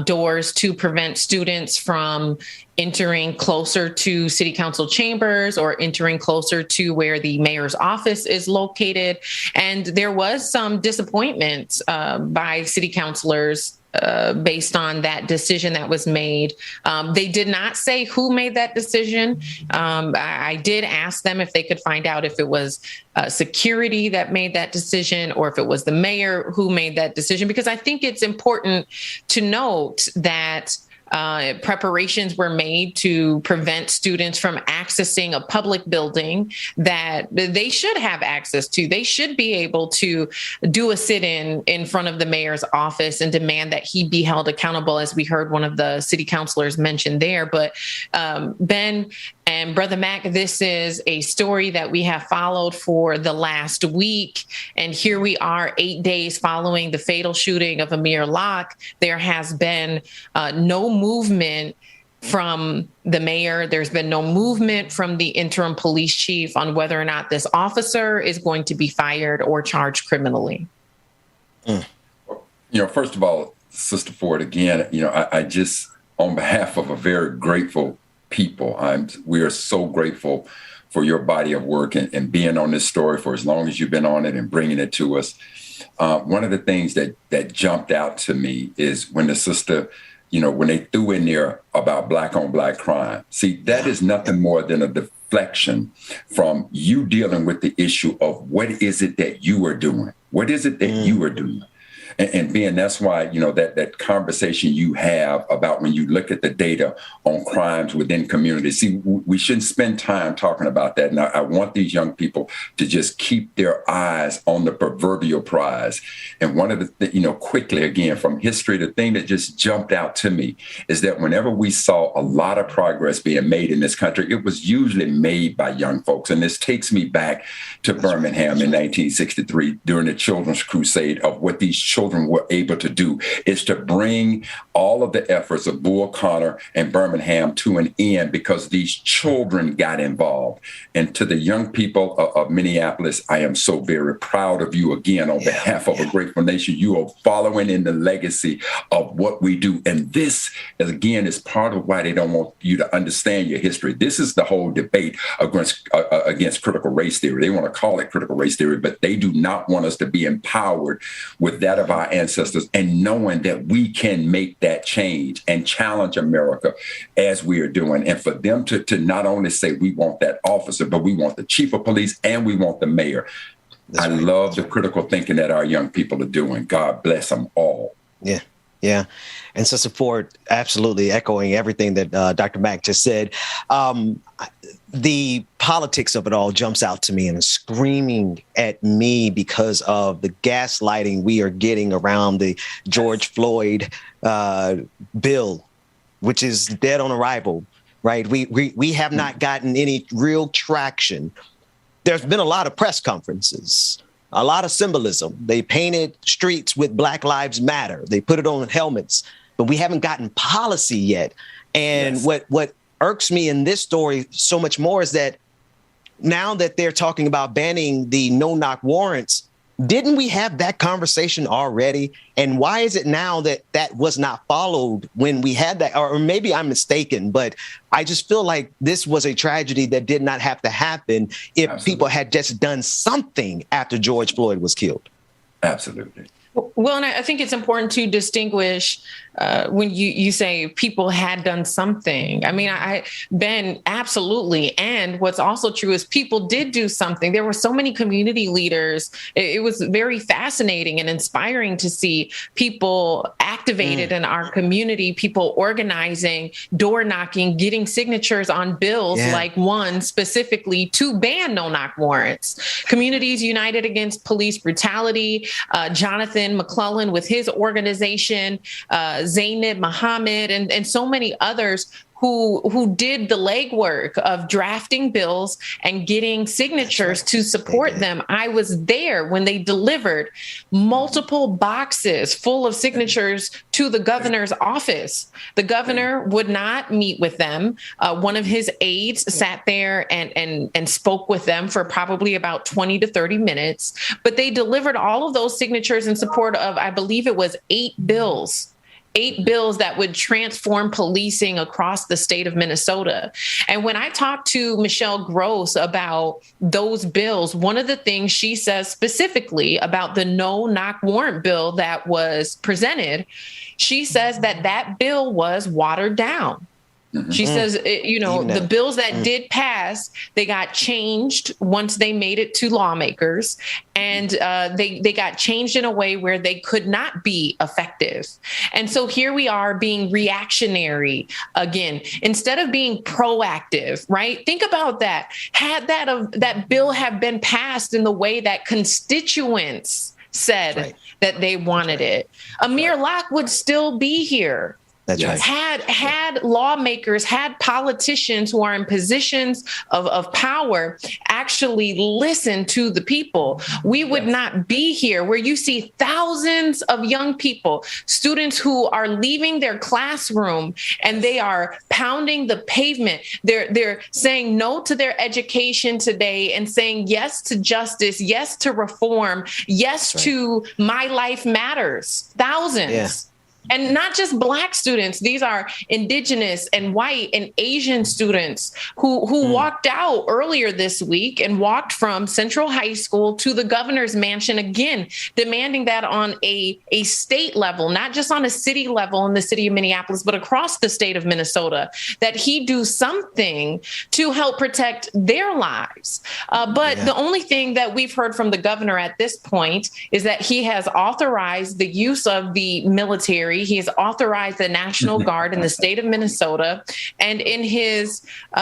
doors to prevent students from entering closer to City Council chambers or entering closer to where the mayor's office is located. And there was some disappointment by city councilors based on that decision that was made. They did not say who made that decision. I did ask them if they could find out if it was security that made that decision or if it was the mayor who made that decision, because I think it's important to note that Preparations were made to prevent students from accessing a public building that they should have access to. They should be able to do a sit-in in front of the mayor's office and demand that he be held accountable, as we heard one of the city councilors mention there. But Ben and Brother Mac, this is a story that we have followed for the last week. And here we are 8 days following the fatal shooting of Amir Locke. There has been no movement from the mayor. There's been no movement from the interim police chief on whether or not this officer is going to be fired or charged criminally. First of all, Sister Ford, again, I just, on behalf of a very grateful people, we are so grateful for your body of work and being on this story for as long as you've been on it and bringing it to us. One of the things that jumped out to me is when the sister, when they threw in there about Black on Black crime. See, that is nothing more than a deflection from you dealing with the issue of what is it that you are doing? What is it that you are doing? And Ben, that's why, that conversation you have about when you look at the data on crimes within communities. See, we shouldn't spend time talking about that. And I want these young people to just keep their eyes on the proverbial prize. And one of the, quickly, again, from history, the thing that just jumped out to me is that whenever we saw a lot of progress being made in this country, it was usually made by young folks. And this takes me back to Birmingham in 1963 during the Children's Crusade of what these children were able to do is to bring all of the efforts of Bull Connor and Birmingham to an end because these children got involved. And to the young people of Minneapolis, I am so very proud of you again on behalf of a grateful nation. You are following in the legacy of what we do. And this, again, is part of why they don't want you to understand your history. This is the whole debate against critical race theory. They want to call it critical race theory, but they do not want us to be empowered with that of our ancestors and knowing that we can make that change and challenge America as we are doing. And for them to not only say we want that officer, but we want the chief of police and we want the mayor. I love the critical thinking that our young people are doing. God bless them all. Yeah. Yeah. And Sister Ford, absolutely echoing everything that Dr. Mack just said. The politics of it all jumps out to me and is screaming at me because of the gaslighting we are getting around the George Floyd bill, which is dead on arrival, right? We have not gotten any real traction. There's been a lot of press conferences, a lot of symbolism. They painted streets with Black Lives Matter. They put it on helmets, but we haven't gotten policy yet. And what irks me in this story so much more is that now that they're talking about banning the no-knock warrants, didn't we have that conversation already? And why is it now that that was not followed when we had that? Or maybe I'm mistaken, but I just feel like this was a tragedy that did not have to happen if people had just done something after George Floyd was killed. Absolutely. Well, and I think it's important to distinguish when you say people had done something. I mean, Ben, absolutely. And what's also true is people did do something. There were so many community leaders. It was very fascinating and inspiring to see people activated in our community, people organizing, door knocking, getting signatures on bills like one specifically to ban no-knock warrants. Communities United Against Police Brutality, Jonathan McClellan with his organization, Zainab Muhammad, and so many others who did the legwork of drafting bills and getting signatures to support them. I was there when they delivered multiple boxes full of signatures to the governor's office. The governor would not meet with them. One of his aides sat there and spoke with them for probably about 20 to 30 minutes, but they delivered all of those signatures in support of, I believe it was 8 bills that would transform policing across the state of Minnesota. And when I talked to Michelle Gross about those bills, one of the things she says specifically about the no-knock warrant bill that was presented, she says that bill was watered down. She says, the bills that did pass, they got changed once they made it to lawmakers, and they got changed in a way where they could not be effective. And so here we are being reactionary again, instead of being proactive, right? Think about that. Had that bill have been passed in the way that constituents said that they wanted it, Amir Locke would still be here. That's right. Had lawmakers, had politicians who are in positions of power actually listen to the people, we would not be here, where you see thousands of young people, students who are leaving their classroom and they are pounding the pavement. They're saying no to their education today and saying yes to justice, yes to reform, yes to my life matters. Thousands. Yeah. And not just Black students. These are Indigenous and white and Asian students who walked out earlier this week and walked from Central High School to the governor's mansion, again, demanding that on a state level, not just on a city level in the city of Minneapolis, but across the state of Minnesota, that he do something to help protect their lives. But the only thing that we've heard from the governor at this point is that he has authorized the use of the military. He has authorized the National Guard in the state of Minnesota. And in his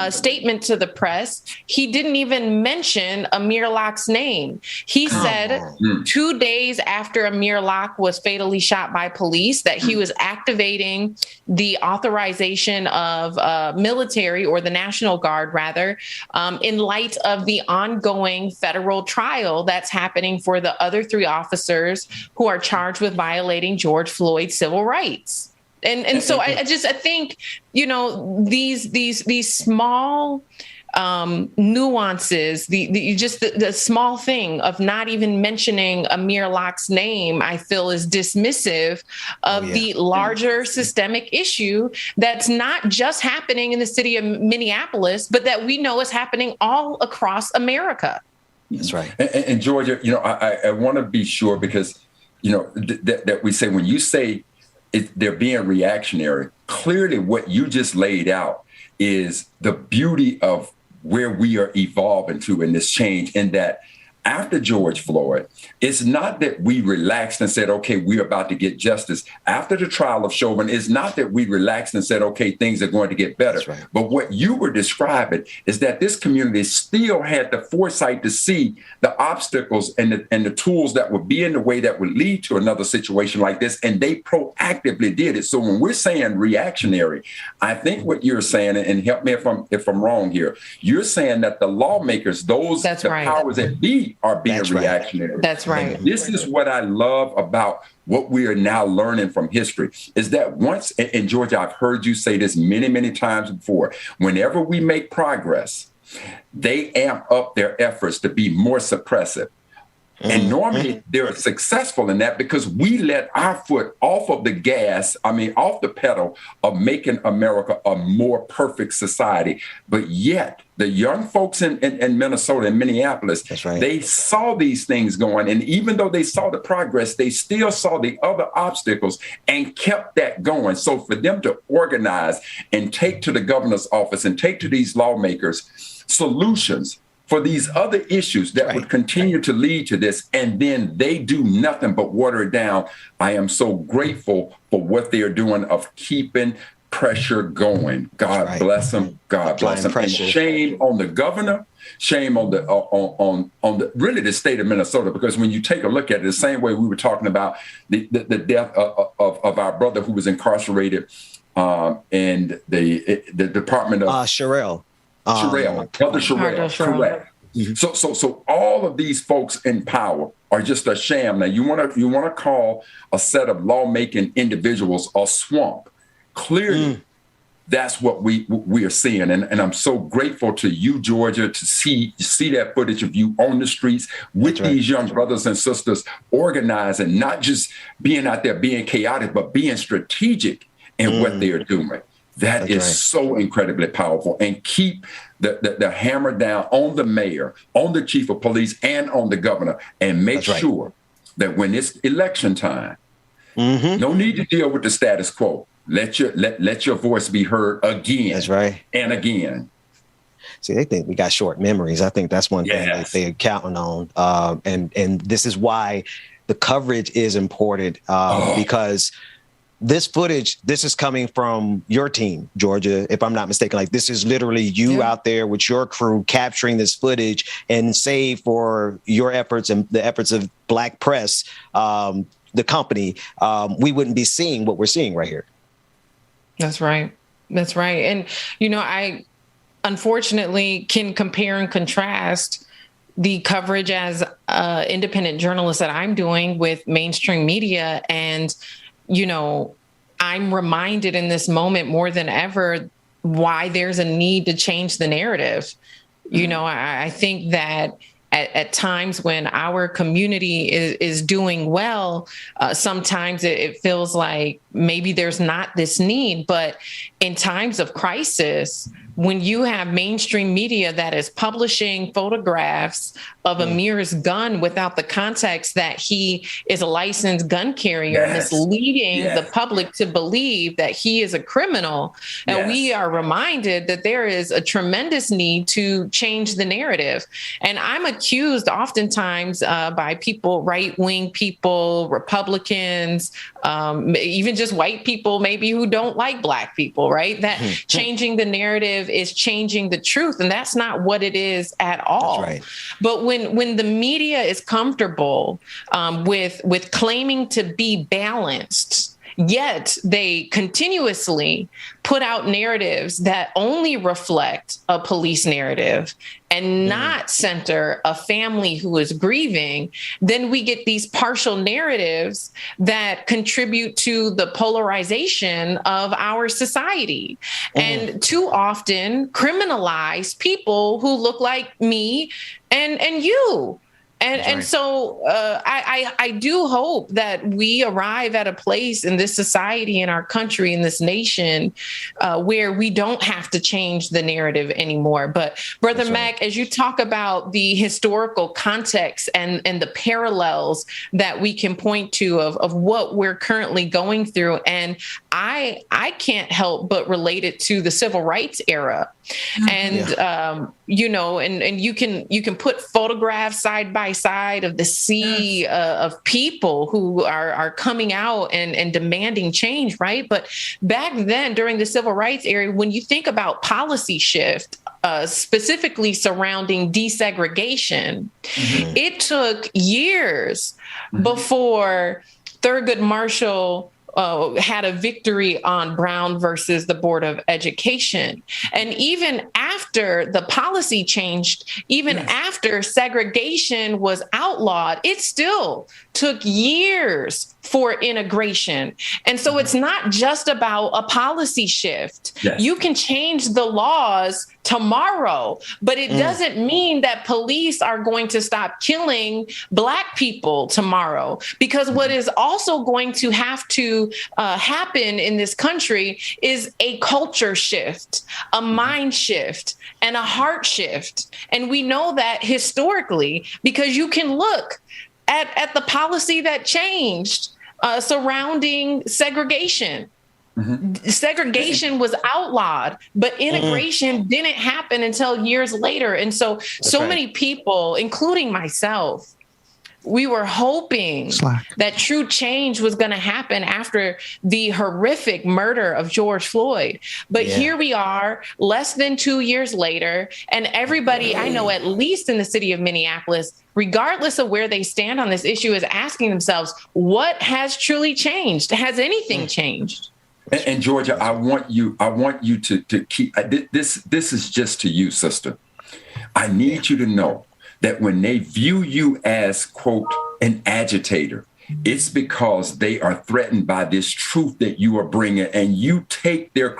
statement to the press, he didn't even mention Amir Locke's name. He said 2 days after Amir Locke was fatally shot by police that he was activating the authorization of military, or the National Guard rather, in light of the ongoing federal trial that's happening for the other 3 officers who are charged with violating George Floyd's civil rights. And so I think, these small nuances, the small thing of not even mentioning Amir Locke's name, I feel is dismissive of the larger systemic issue that's not just happening in the city of Minneapolis, but that we know is happening all across America. That's right. And Georgia, I want to be sure, because that we say, when you say they're being reactionary, clearly what you just laid out is the beauty of where we are evolving to in this change, in that after George Floyd, it's not that we relaxed and said, okay, we're about to get justice. After the trial of Chauvin, it's not that we relaxed and said, okay, things are going to get better. Right. But what you were describing is that this community still had the foresight to see the obstacles and the tools that would be in the way that would lead to another situation like this, and they proactively did it. So when we're saying reactionary, I think what you're saying, and help me if I'm wrong here, you're saying that the lawmakers, those powers that be, are being reactionary. That's right. And this is what I love about what we are now learning from history, is that once, and Georgia, I've heard you say this many, many times before, whenever we make progress, they amp up their efforts to be more suppressive. And normally they're successful in that because we let our foot off of the gas, off the pedal of making America a more perfect society. But yet the young folks in Minnesota and Minneapolis, they saw these things going. And even though they saw the progress, they still saw the other obstacles and kept that going. So for them to organize and take to the governor's office and take to these lawmakers solutions for these other issues that would continue to lead to this, and then they do nothing but water it down. I am so grateful for what they are doing of keeping pressure going. God bless them. God bless them. And shame on the governor. Shame on the really the state of Minnesota, because when you take a look at it, the same way we were talking about the death of our brother who was incarcerated in the Department of Sherrell. Brother Sherrell, correct. So all of these folks in power are just a sham. Now you want to call a set of lawmaking individuals a swamp. Clearly, that's what we are seeing, and I'm so grateful to you, Georgia, to see that footage of you on the streets with these young brothers and sisters organizing, not just being out there being chaotic, but being strategic in what they are doing. That is so incredibly powerful, and keep the hammer down on the mayor, on the chief of police, and on the governor, and make sure that when it's election time, no need to deal with the status quo. Let your voice be heard again. That's right. And again. See, they think we got short memories. I think that's one thing that they're counting on. And this is why the coverage is important, because this footage, this is coming from your team, Georgia, if I'm not mistaken. Like, this is literally you out there with your crew capturing this footage, and save for your efforts and the efforts of Black press, the company, we wouldn't be seeing what we're seeing right here. That's right. That's right. And, I unfortunately can compare and contrast the coverage as independent journalist that I'm doing with mainstream media. And, I'm reminded in this moment more than ever why there's a need to change the narrative. I think that at times when our community is doing well, sometimes it feels like maybe there's not this need. But in times of crisis, when you have mainstream media that is publishing photographs of Amir's gun without the context that he is a licensed gun carrier, misleading the public to believe that he is a criminal, and we are reminded that there is a tremendous need to change the narrative. And I'm accused oftentimes by people, right-wing people, Republicans, even just white people maybe who don't like Black people, right? That changing the narrative is changing the truth. And that's not what it is at all. That's right. But when the media is comfortable with claiming to be balanced, yet they continuously put out narratives that only reflect a police narrative and not center a family who is grieving, then we get these partial narratives that contribute to the polarization of our society. And too often criminalize people who look like me and you. And so I do hope that we arrive at a place in this society, in our country, in this nation, where we don't have to change the narrative anymore. But Brother Mac, as you talk about the historical context and the parallels that we can point to of what we're currently going through, and I can't help but relate it to the civil rights era. And, and you can put photographs side by side of the sea of people who are coming out and demanding change, right? But back then, during the civil rights era, when you think about policy shift, specifically surrounding desegregation, it took years before Thurgood Marshall had a victory on Brown versus the Board of Education. And even after the policy changed, even after segregation was outlawed, it still took years for integration. And so it's not just about a policy shift. You can change the laws tomorrow, but it doesn't mean that police are going to stop killing Black people tomorrow. Because what is also going to have to happen in this country is a culture shift, a mind shift, and a heart shift. And we know that historically, because you can look at the policy that changed surrounding segregation. Segregation was outlawed, but integration didn't happen until years later. And so many people, including myself, we were hoping that true change was going to happen after the horrific murder of George Floyd. But here we are, less than 2 years later, and everybody I know, at least in the city of Minneapolis, regardless of where they stand on this issue, is asking themselves, what has truly changed? Has anything changed? And Georgia, I want you to keep this. This is just to you, sister. I need you to know that when they view you as, quote, an agitator, it's because they are threatened by this truth that you are bringing, and you take their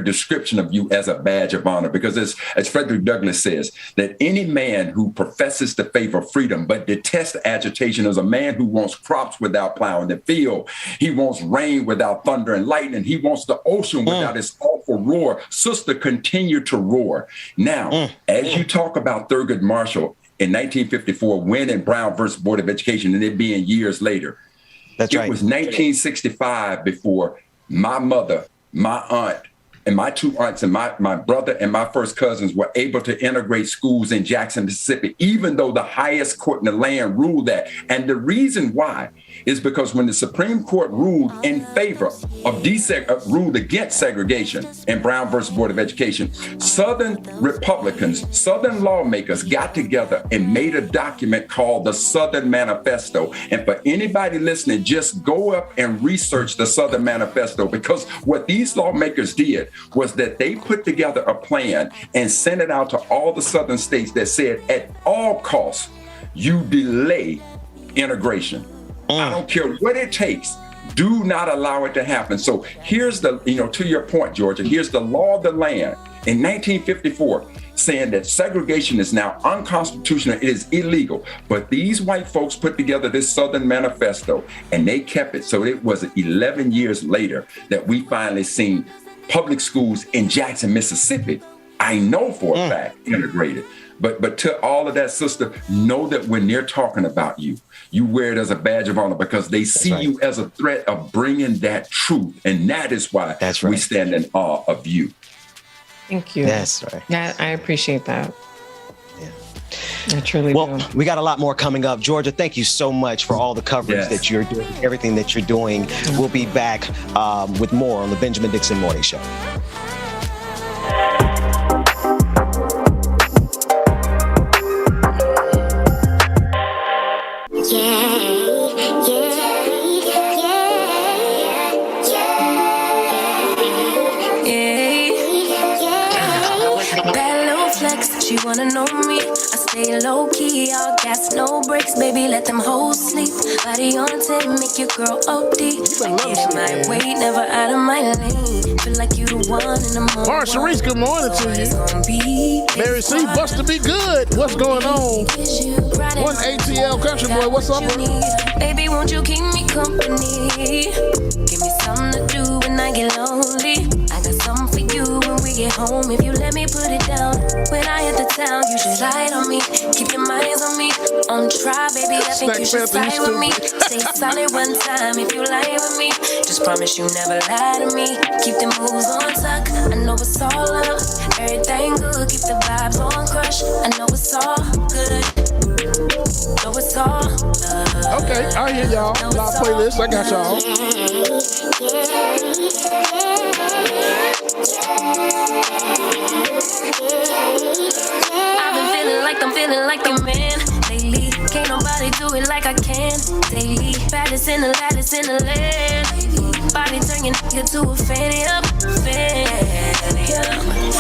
description of you as a badge of honor. Because as Frederick Douglass says, that any man who professes to favor freedom but detests agitation is a man who wants crops without plowing the field. He wants rain without thunder and lightning. He wants the ocean without its awful roar. Sister, continue to roar. Now, as you talk about Thurgood Marshall, in 1954, winning Brown versus Board of Education, and it being years later. It was 1965 before my mother, my aunt, and my two aunts and my brother and my first cousins were able to integrate schools in Jackson, Mississippi, even though the highest court in the land ruled that. And the reason why is because when the Supreme Court ruled in favor of ruled against segregation in Brown versus Board of Education, Southern Republicans, Southern lawmakers got together and made a document called the Southern Manifesto. And for anybody listening, just go up and research the Southern Manifesto, because what these lawmakers did was that they put together a plan and sent it out to all the Southern states that said, at all costs, you delay integration. I don't care what it takes. Do not allow it to happen. So here's the, to your point, Georgia, here's the law of the land in 1954 saying that segregation is now unconstitutional. It is illegal. But these white folks put together this Southern Manifesto and they kept it. So it was 11 years later that we finally seen public schools in Jackson, Mississippi, I know for a fact, integrated. But to all of that, sister, know that when they're talking about you, you wear it as a badge of honor, because they see you as a threat of bringing that truth. And that is why we stand in awe of you. Thank you. That's right. Yeah, I appreciate that. Yeah. I truly do. We got a lot more coming up. Georgia, thank you so much for all the coverage that you're doing, everything that you're doing. We'll be back with more on the Benjamin Dixon Morning Show. She wanna know me, I stay low key, all gas, no brakes, baby, let them hoes sleep. Body on 10, make your girl OD. I get my way, never out of my lane. Feel like you the one in the morning. Tarece, good morning to you. Mary C, Buster be good. What's going on? One ATL Country Boy, what's up? Baby, won't you keep me company? Give me something to do when I get lonely. I got something for you when we get home. If you let me put it down, when I hit the town, you just slide on me. Keep your minds on me. On try, baby, I think you should slide with me. Stay solid one time if you lie with me. Just promise you never lie to me. Keep the moves on tuck. I know it's all love. Everything good. Keep the vibes on crush. I know it's all good. Know it's all love. Okay, I hear y'all. Live playlist. I got y'all. I've been feeling like a man lately. Can't nobody do it like I can daily. Baddest in the lattice in the land. Body turn your nigga to a fanny up.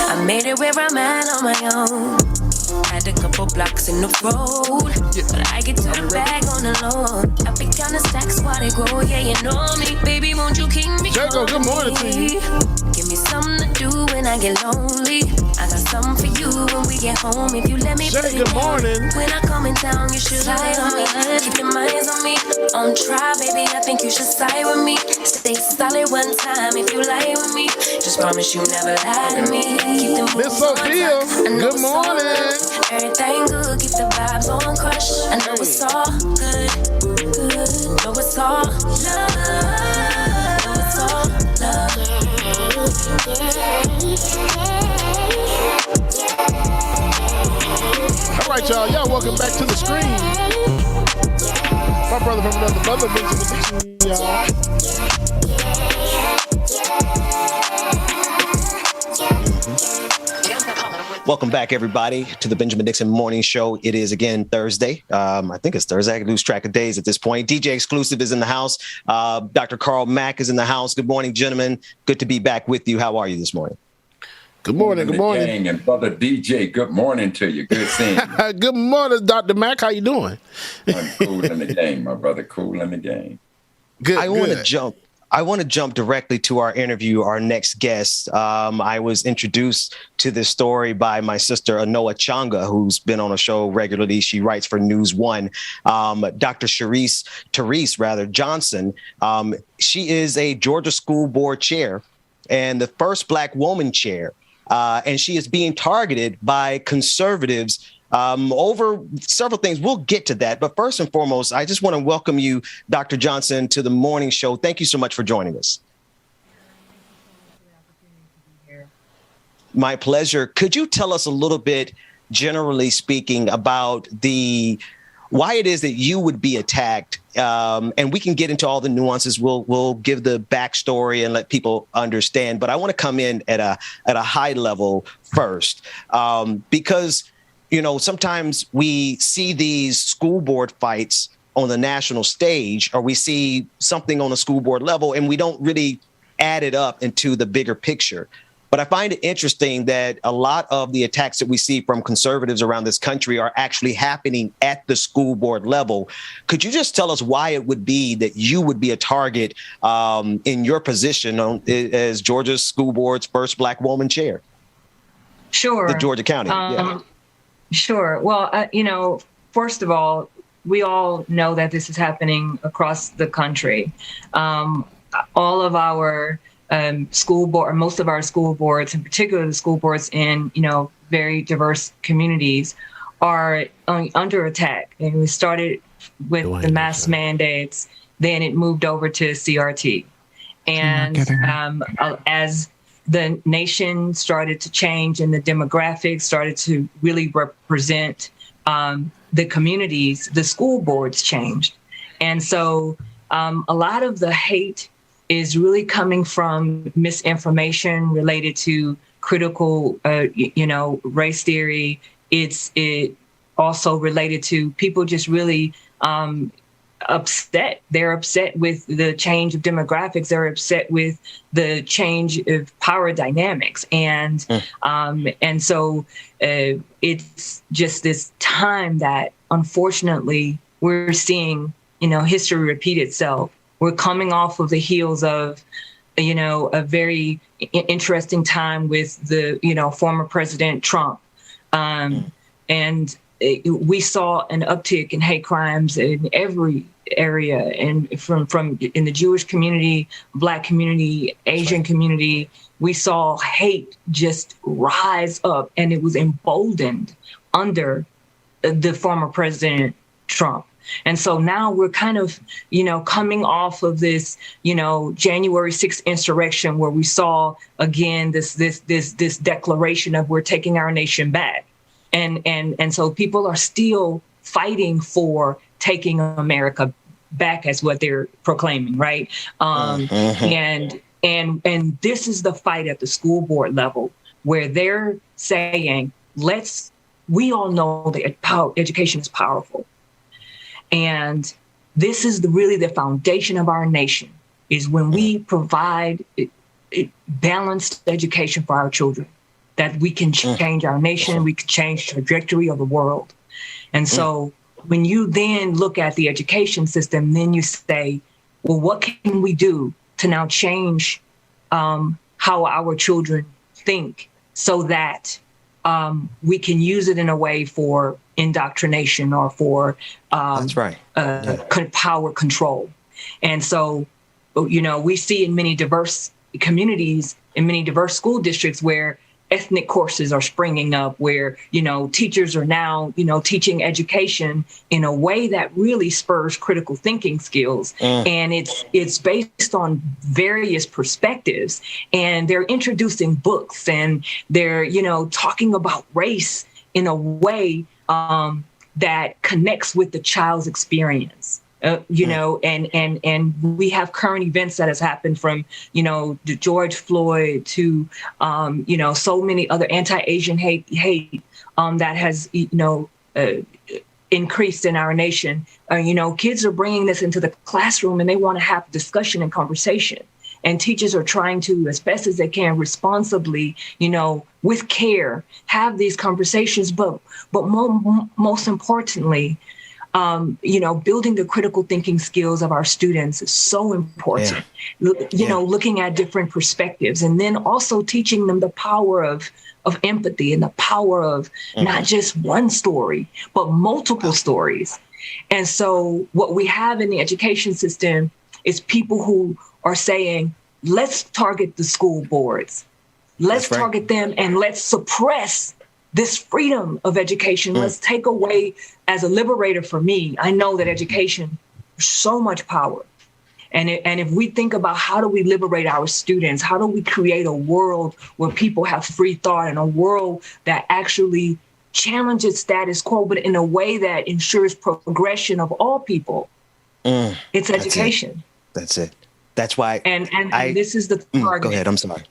I made it where I'm at on my own. Had a couple blocks in the road, but I get to the bag on the loan. I be counting stacks while they grow. Yeah, you know me, baby. Won't you keep me company? Good morning to you. Give me something to do when I get lonely. I got something for you when we get home. If you let me put it down. When I come in town, you should slide on me. Keep your minds on me. On try, baby. I think you should side with me. Stay solid one time if you lie with me. Just promise you never lie to me. Keep the moves on top. Good morning. Everything good, keep the vibes on crush. I know it's all good, good. Know it's all love. Know it's all love. All right, y'all. Y'all welcome back to the screen. My brother from another mother, Benjamin Dixon, y'all. Welcome back, everybody, to the Benjamin Dixon Morning Show. It is, again, Thursday. I think it's Thursday. I can lose track of days at this point. DJ Exclusive is in the house. Dr. Carl Mack is in the house. Good morning, gentlemen. Good to be back with you. How are you this morning? Good morning. Good morning. Gang and brother DJ, good morning to you. Good seeing you. Good morning, Dr. Mack. How you doing? I'm cool in the game, my brother. Cool in the game. Good. I want to jump directly to our interview, our next guest. I was introduced to this story by my sister, Anoa Changa, who's been on a show regularly. She writes for News One. Dr. Tarece Johnson. She is a Georgia School Board chair and the first Black woman chair. And she is being targeted by conservatives over several things. We'll get to that. But first and foremost, I just want to welcome you, Dr. Johnson, to the morning show. Thank you so much for joining us. My pleasure. Could you tell us a little bit, generally speaking, about why it is that you would be attacked? And we can get into all the nuances. We'll give the backstory and let people understand. But I want to come in at a high level first, because, sometimes we see these school board fights on the national stage, or we see something on a school board level, and we don't really add it up into the bigger picture. But I find it interesting that a lot of the attacks that we see from conservatives around this country are actually happening at the school board level. Could you just tell us why it would be that you would be a target in your position as Georgia's school board's first Black woman chair? Sure. The Georgia County. Sure. Well, first of all, we all know that this is happening across the country. All of our school board, most of our school boards, in particular the school boards in, very diverse communities, are under attack. And we started with the mask mandates, then it moved over to CRT. And as the nation started to change and the demographics started to really represent the communities, the school boards changed. And so a lot of the hate is really coming from misinformation related to critical, race theory. It also related to people just really upset. They're upset with the change of demographics. They're upset with the change of power dynamics. And so it's just this time that, unfortunately, we're seeing, history repeat itself. We're coming off of the heels of, a very interesting time with the, former President Trump. And we saw an uptick in hate crimes in every area, and from in the Jewish community, Black community, Asian community. We saw hate just rise up, and it was emboldened under the former President Trump. And so now we're kind of, coming off of this, January 6th insurrection, where we saw again this declaration of we're taking our nation back. And so people are still fighting for taking America back, as what they're proclaiming, right? And this is the fight at the school board level, where they're saying, we all know that education is powerful. And this is really the foundation of our nation, is when we provide balanced education for our children, that we can change our nation, we can change the trajectory of the world. And so when you then look at the education system, then you say, well, what can we do to now change how our children think, so that we can use it in a way for indoctrination or for power control. And so, we see in many diverse communities, in many diverse school districts, where ethnic courses are springing up, where, teachers are now, teaching education in a way that really spurs critical thinking skills. And it's based on various perspectives, and they're introducing books, and they're, talking about race in a way that connects with the child's experience. And we have current events that has happened, from, the George Floyd to, so many other anti-Asian hate that has, increased in our nation. Kids are bringing this into the classroom, and they want to have discussion and conversation. And teachers are trying to, as best as they can, responsibly, with care, have these conversations. But most importantly, building the critical thinking skills of our students is so important. Looking at different perspectives, and then also teaching them the power of empathy, and the power of not just one story, but multiple stories. And so what we have in the education system is people who are saying, let's target the school boards. Let's target them, and let's suppress this freedom of education. Let's take away, as a liberator for me, I know that education has so much power. And if we think about how do we liberate our students, how do we create a world where people have free thought and a world that actually challenges status quo, but in a way that ensures progression of all people, it's education. That's it. That's why. And this is the target. Go ahead. I'm sorry.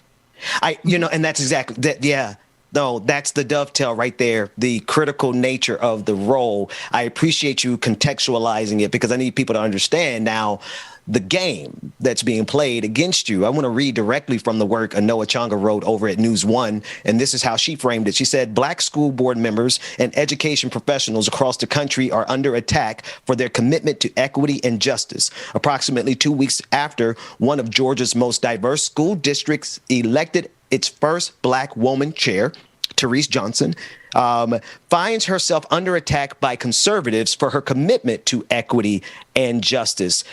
And that's exactly that. Yeah. No, that's the dovetail right there, the critical nature of the role. I appreciate you contextualizing it because I need people to understand now the game that's being played against you. I want to read directly from the work Anoa Changa wrote over at News One, and this is how she framed it. She said, Black school board members and education professionals across the country are under attack for their commitment to equity and justice. Approximately 2 weeks after one of Georgia's most diverse school districts elected its first Black woman chair, Tarece Johnson, finds herself under attack by conservatives for her commitment to equity and justice.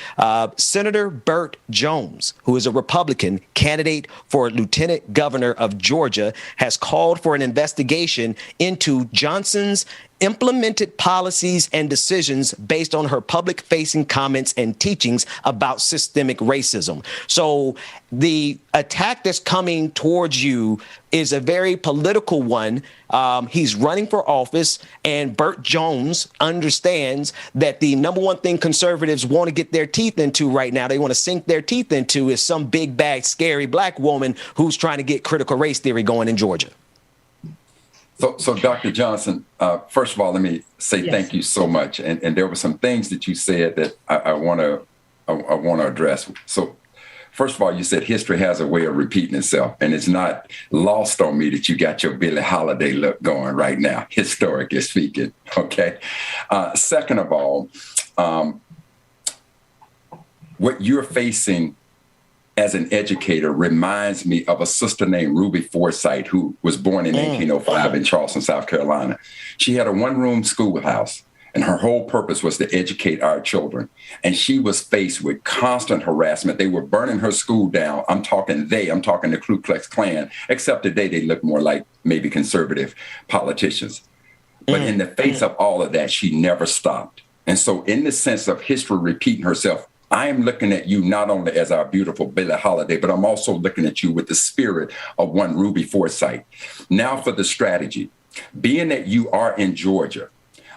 Senator Burt Jones, who is a Republican candidate for lieutenant governor of Georgia, has called for an investigation into Johnson's implemented policies and decisions based on her public-facing comments and teachings about systemic racism. So the attack that's coming towards you is a very political one. He's running for office, and Burt Jones understands that the number one thing conservatives want to get their teeth into right now, they want to sink their teeth into, is some big, bad, scary Black woman who's trying to get critical race theory going in Georgia. So Dr. Johnson, first of all, let me say thank you so much. And there were some things that you said that I want to address. So first of all, you said history has a way of repeating itself, and it's not lost on me that you got your Billie Holiday look going right now, historically speaking. Okay. Second of all, what you're facing as an educator reminds me of a sister named Ruby Forsythe, who was born in 1805 in Charleston, South Carolina. She had a one-room schoolhouse, and her whole purpose was to educate our children. And she was faced with constant harassment. They were burning her school down. I'm talking the Ku Klux Klan, except today they look more like maybe conservative politicians. But in the face of all of that, she never stopped. And so in the sense of history repeating herself, I am looking at you not only as our beautiful Billie Holiday, but I'm also looking at you with the spirit of one Ruby Forsythe. Now for the strategy. Being that you are in Georgia,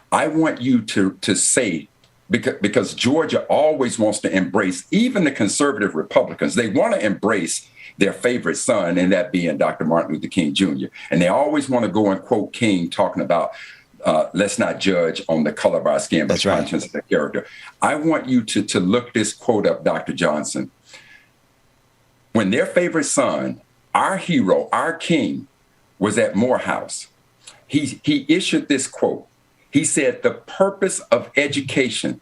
I want you to say, because Georgia always wants to embrace, even the conservative Republicans, they want to embrace their favorite son, and that being Dr. Martin Luther King Jr. And they always want to go and quote King talking about let's not judge on the color of our skin, but conscience and character. I want you to look this quote up, Dr. Johnson. When their favorite son, our hero, our king, was at Morehouse, he issued this quote. He said, the purpose of education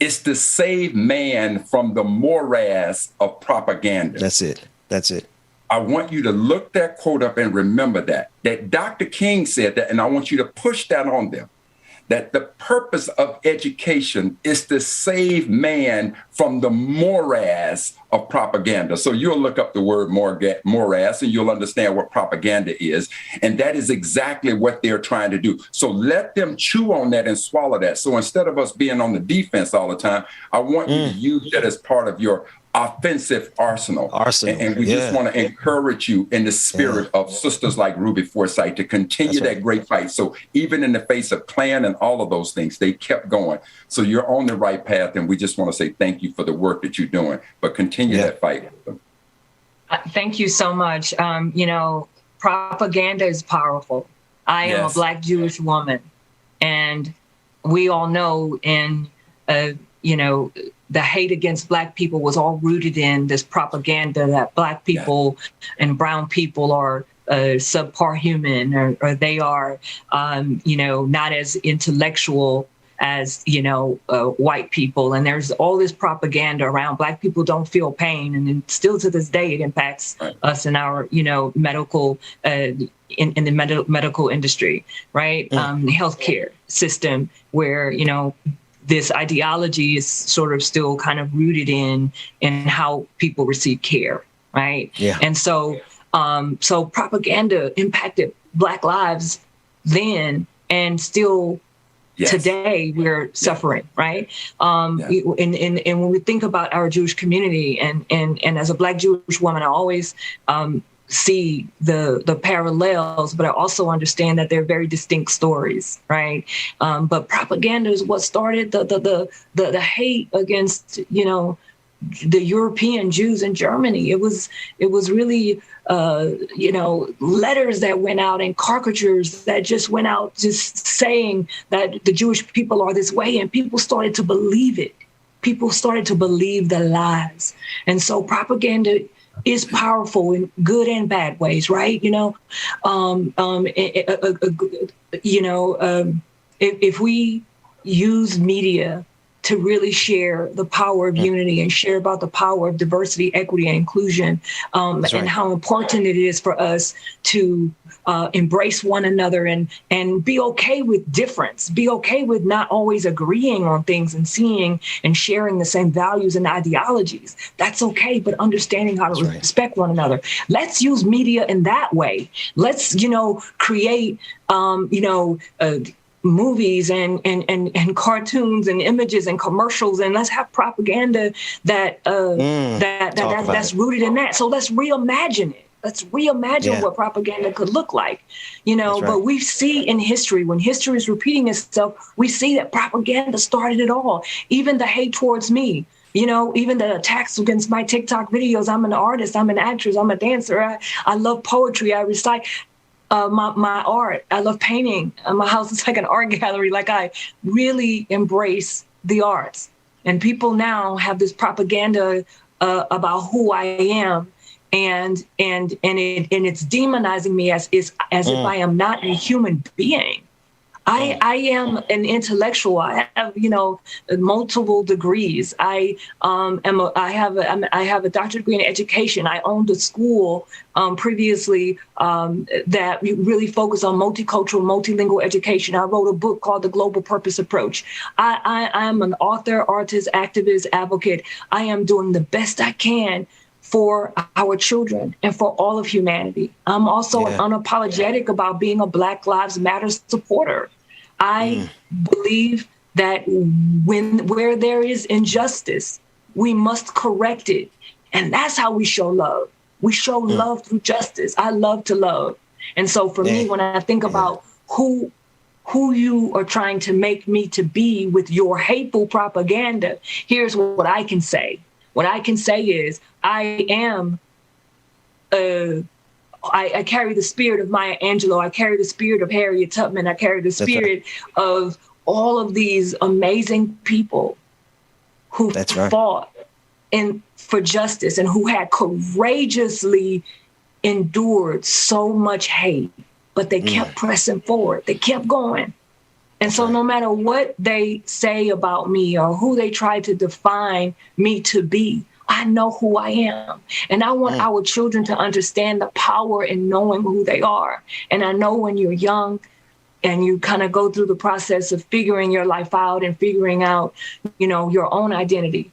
is to save man from the morass of propaganda. That's it. I want you to look that quote up and remember that Dr. King said that, and I want you to push that on them, that the purpose of education is to save man from the morass of propaganda. So you'll look up the word morass and you'll understand what propaganda is. And that is exactly what they're trying to do. So let them chew on that and swallow that. So instead of us being on the defense all the time, I want you to use that as part of your offensive arsenal. And we just want to encourage you in the spirit of sisters like Ruby Forsythe to continue that great fight. So even in the face of Klan and all of those things, they kept going. So you're on the right path. And we just want to say thank you for the work that you're doing, but continue that fight. Thank you so much. Propaganda is powerful. I am a Black Jewish woman, and we all know the hate against Black people was all rooted in this propaganda that Black people and brown people are subpar human, or they are, not as intellectual as, white people. And there's all this propaganda around Black people don't feel pain. And still to this day, it impacts us in our, medical, in the medical industry, right? Healthcare system where, this ideology is sort of still kind of rooted in how people receive care, right? Yeah. And so propaganda impacted Black lives then and still Today we're suffering, right? And when we think about our Jewish community, and as a Black Jewish woman, I always see the parallels, but I also understand that they're very distinct stories, right? But propaganda is what started the hate against, the European Jews in Germany. It was really, letters that went out and caricatures that just went out just saying that the Jewish people are this way, and people started to believe it. People started to believe the lies. And so propaganda is powerful in good and bad ways, right? If we use media to really share the power of unity and share about the power of diversity, equity, and inclusion, and how important it is for us to embrace one another and be okay with difference, be okay with not always agreeing on things and seeing and sharing the same values and ideologies. That's okay, but understanding how to respect one another. Let's use media in that way. Let's, create, movies and cartoons and images and commercials, and let's have propaganda that's rooted in that. So let's reimagine it. Let's reimagine what propaganda could look like, but we see in history, when history is repeating itself, we see that propaganda started it all. Even the hate towards me, even the attacks against my TikTok videos. I'm an artist, I'm an actress, I'm a dancer. I love poetry. I recite my art. I love painting. My house is like an art gallery. Like, I really embrace the arts. And people now have this propaganda about who I am, and it's demonizing me as if I am not a human being. I am an intellectual. I have, multiple degrees. I have a doctorate degree in education. I owned a school previously that really focused on multicultural, multilingual education. I wrote a book called The Global Purpose Approach. I am an author, artist, activist, advocate. I am doing the best I can for our children and for all of humanity. I'm also unapologetic about being a Black Lives Matter supporter. I believe that where there is injustice, we must correct it. And that's how we show love. We show love through justice. I love to love. And so for me, when I think about who you are trying to make me to be with your hateful propaganda, here's what I can say. What I can say is I am I carry the spirit of Maya Angelou. I carry the spirit of Harriet Tubman. I carry the spirit of all of these amazing people who fought for justice and who had courageously endured so much hate, but they kept pressing forward. They kept going. And so no matter what they say about me or who they try to define me to be, I know who I am. And I want our children to understand the power in knowing who they are. And I know when you're young and you kind of go through the process of figuring your life out and figuring out, your own identity.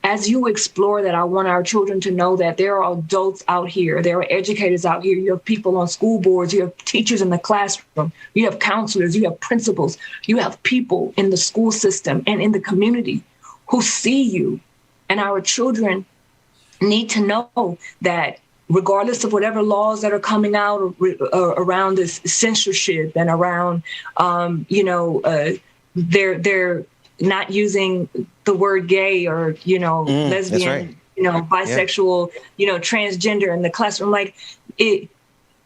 As you explore that, I want our children to know that there are adults out here. There are educators out here. You have people on school boards. You have teachers in the classroom. You have counselors. You have principals. You have people in the school system and in the community who see you. And our children need to know that regardless of whatever laws that are coming out around this censorship and around, they're not using the word gay or, lesbian, bisexual, transgender in the classroom. Like it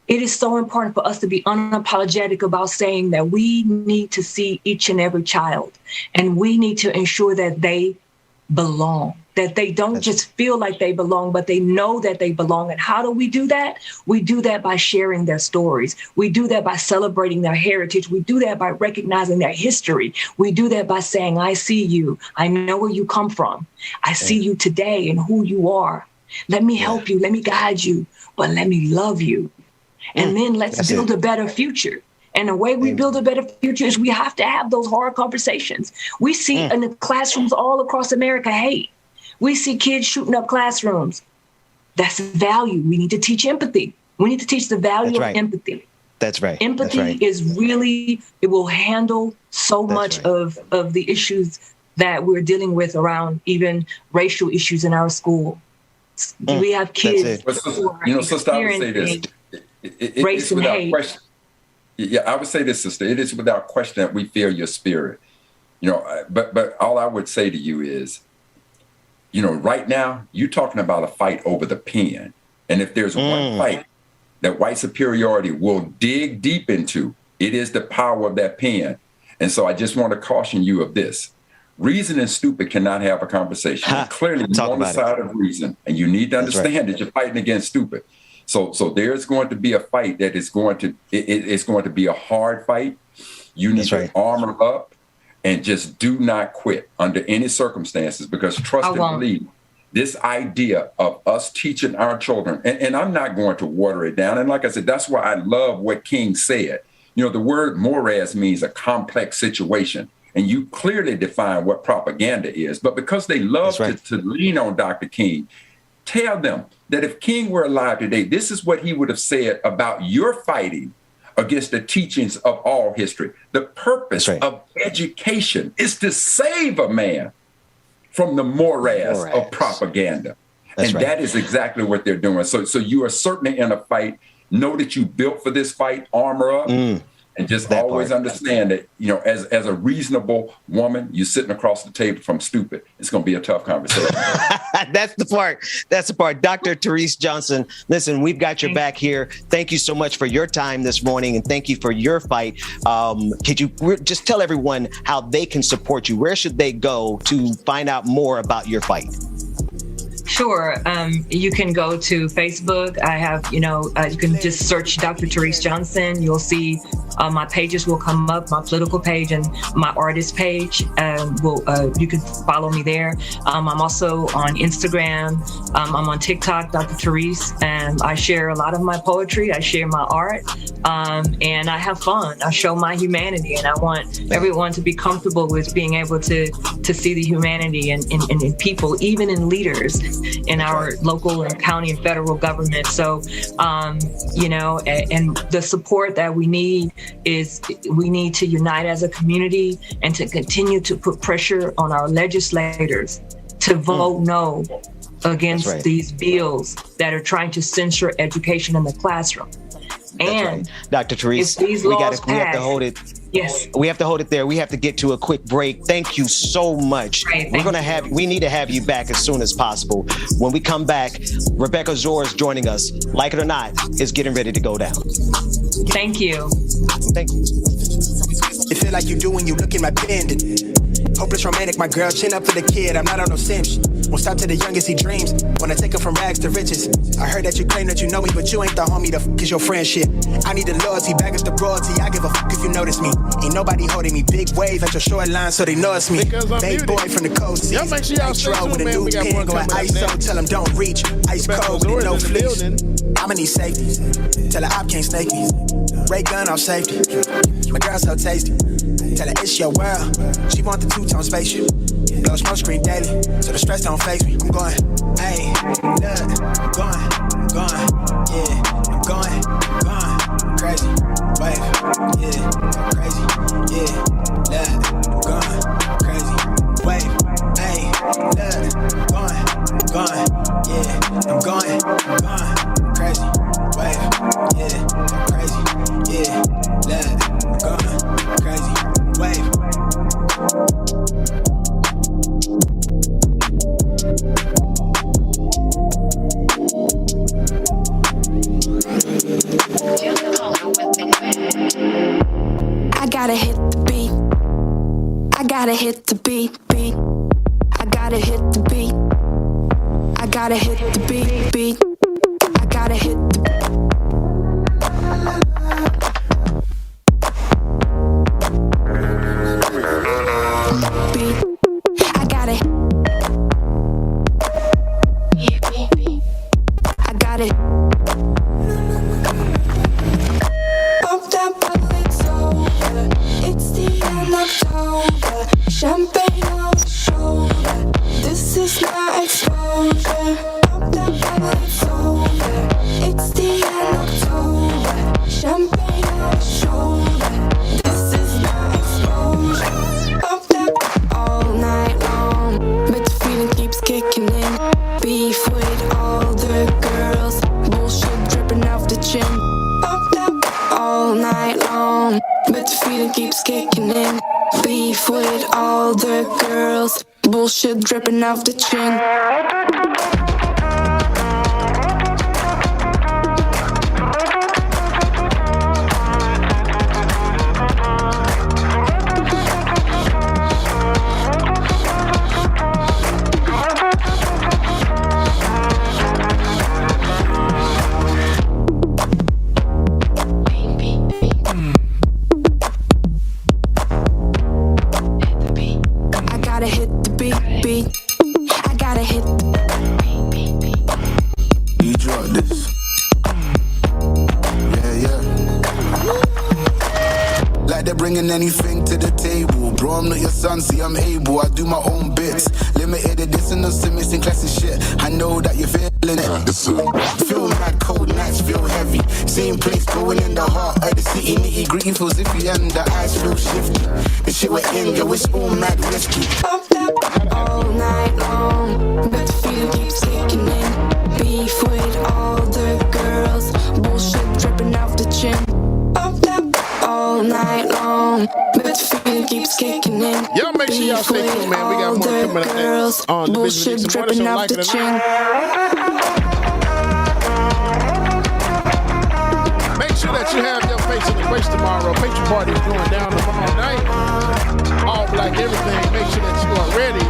is so important for us to be unapologetic about saying that we need to see each and every child, and we need to ensure that they belong, that they don't just feel like they belong, but they know that they belong. And how do we do that? We do that by sharing their stories. We do that by celebrating their heritage. We do that by recognizing their history. We do that by saying, I see you. I know where you come from. I see you today and who you are. Let me help you. Let me guide you, but let me love you. And then let's build a better future. And the way we build a better future is we have to have those hard conversations. We see in the classrooms all across America hate. We see kids shooting up classrooms. That's value. We need to teach empathy. We need to teach the value of empathy. That's right. Empathy is really, it will handle so much of the issues that we're dealing with around even racial issues in our school. We have kids who are Sister, I would say this. Race and hate. Question. Yeah, I would say this, sister. It is without question that we feel your spirit. But all I would say to you is, right now, you're talking about a fight over the pen. And if there's one fight that white superiority will dig deep into, it is the power of that pen. And so I just want to caution you of this. Reason and stupid cannot have a conversation. Clearly, you're on the side of reason, and you need to understand that you're fighting against stupid. So there's going to be a fight that is going to, it's going to be a hard fight. You need to armor up and just do not quit under any circumstances, because trust and believe, this idea of us teaching our children, and I'm not going to water it down. And like I said, that's why I love what King said. The word morass means a complex situation. And you clearly define what propaganda is. But because they love to lean on Dr. King, tell them that if King were alive today, this is what he would have said about your fighting against the teachings of all history. The purpose of education is to save a man from the morass of propaganda. That is exactly what they're doing. So you are certainly in a fight. Know that you built for this fight, armor up, and just always understand that, as a reasonable woman, you're sitting across the table from stupid. It's going to be a tough conversation. That's the part. Dr. Tarece Johnson, listen, we've got your back here. Thank you so much for your time this morning, and thank you for your fight. Could you just tell everyone how they can support you? Where should they go to find out more about your fight? Sure. You can go to Facebook. I have, you can just search Dr. Tarece Johnson. You'll see my pages will come up, my political page and my artist page. You can follow me there. I'm also on Instagram. I'm on TikTok, Dr. Tarece, and I share a lot of my poetry. I share my art, and I have fun. I show my humanity, and I want everyone to be comfortable with being able to see the humanity in people, even in leaders in our local and county and federal government. So, and the support that we need is we need to unite as a community and to continue to put pressure on our legislators to vote no against these bills that are trying to censor education in the classroom. And Dr. Tarece, we have to hold it. Yes. We have to hold it there. We have to get to a quick break. Thank you so much. We need to have you back as soon as possible. When we come back, Rebecca Zors joining us, like it or not, is getting ready to go down. Thank you. Thank you. It feel like you do when you look in my pendant. Hopeless romantic, my girl, chin up for the kid. I'm not on no simps. Won't stop till the youngest he dreams. Wanna take him from rags to riches. I heard that you claim that you know me, but you ain't the homie. The fuck is your friendship? I need the loyalty, back up the royalty. I give a fuck if you notice me. Ain't nobody holding me. Big wave at your short line, so they know it's me. Big boy from the coast. Y'all make sure y'all stay tuned, with a man. new We got pen, more going coming up ISO, next. tell him don't reach. Ice cold with no fleece. I'ma need safety. Tell her I can't snake me. Ray gun off safety. My girl so tasty. Tell her it's your world. She want the two-tone spaceship. Blow smoke screen daily, so the stress don't face me. I'm going, hey, look, I'm going, yeah, I'm going, crazy, wave, yeah, crazy, yeah, look, I'm going, crazy, wave, hey, look, going, yeah, I'm going, crazy, wave, yeah, crazy, yeah, look, I'm going, crazy, wave. I gotta hit the beat. I gotta hit the beat. I gotta hit the beat. I gotta hit the beat. I gotta hit the beat. I gotta. I gotta. Pop that bottle, it's over. It's the end of October. Champagne on the shoulder. This is my exposure. Pop that bottle, it's over. It's the end of October. Champagne but the feeling keeps kicking in. Beef with all the girls, bullshit dripping off the chin. Bringing anything to the table, bro. I'm not your son, see I'm able. I do my own bits. Limited edition of some missing classic shit. I know that you're feeling it. Feel mad, cold nights feel heavy. Same place, going in the heart of the city. Nitty gritty feels iffy and the eyes feel shifty. The shit we're in, yo, it's all mad risky. All night long, but the feeling keeps kicking in. Beef with all the girls, bullshit dripping off the chin. All night long, but the feeling keeps kicking in. Y'all make sure y'all stay cool, man. We got more coming up next on the bullshit dripping off the chin. Make sure that you have your face in the place tomorrow. Patron party is going down tomorrow night. All black everything. Make sure that you are ready.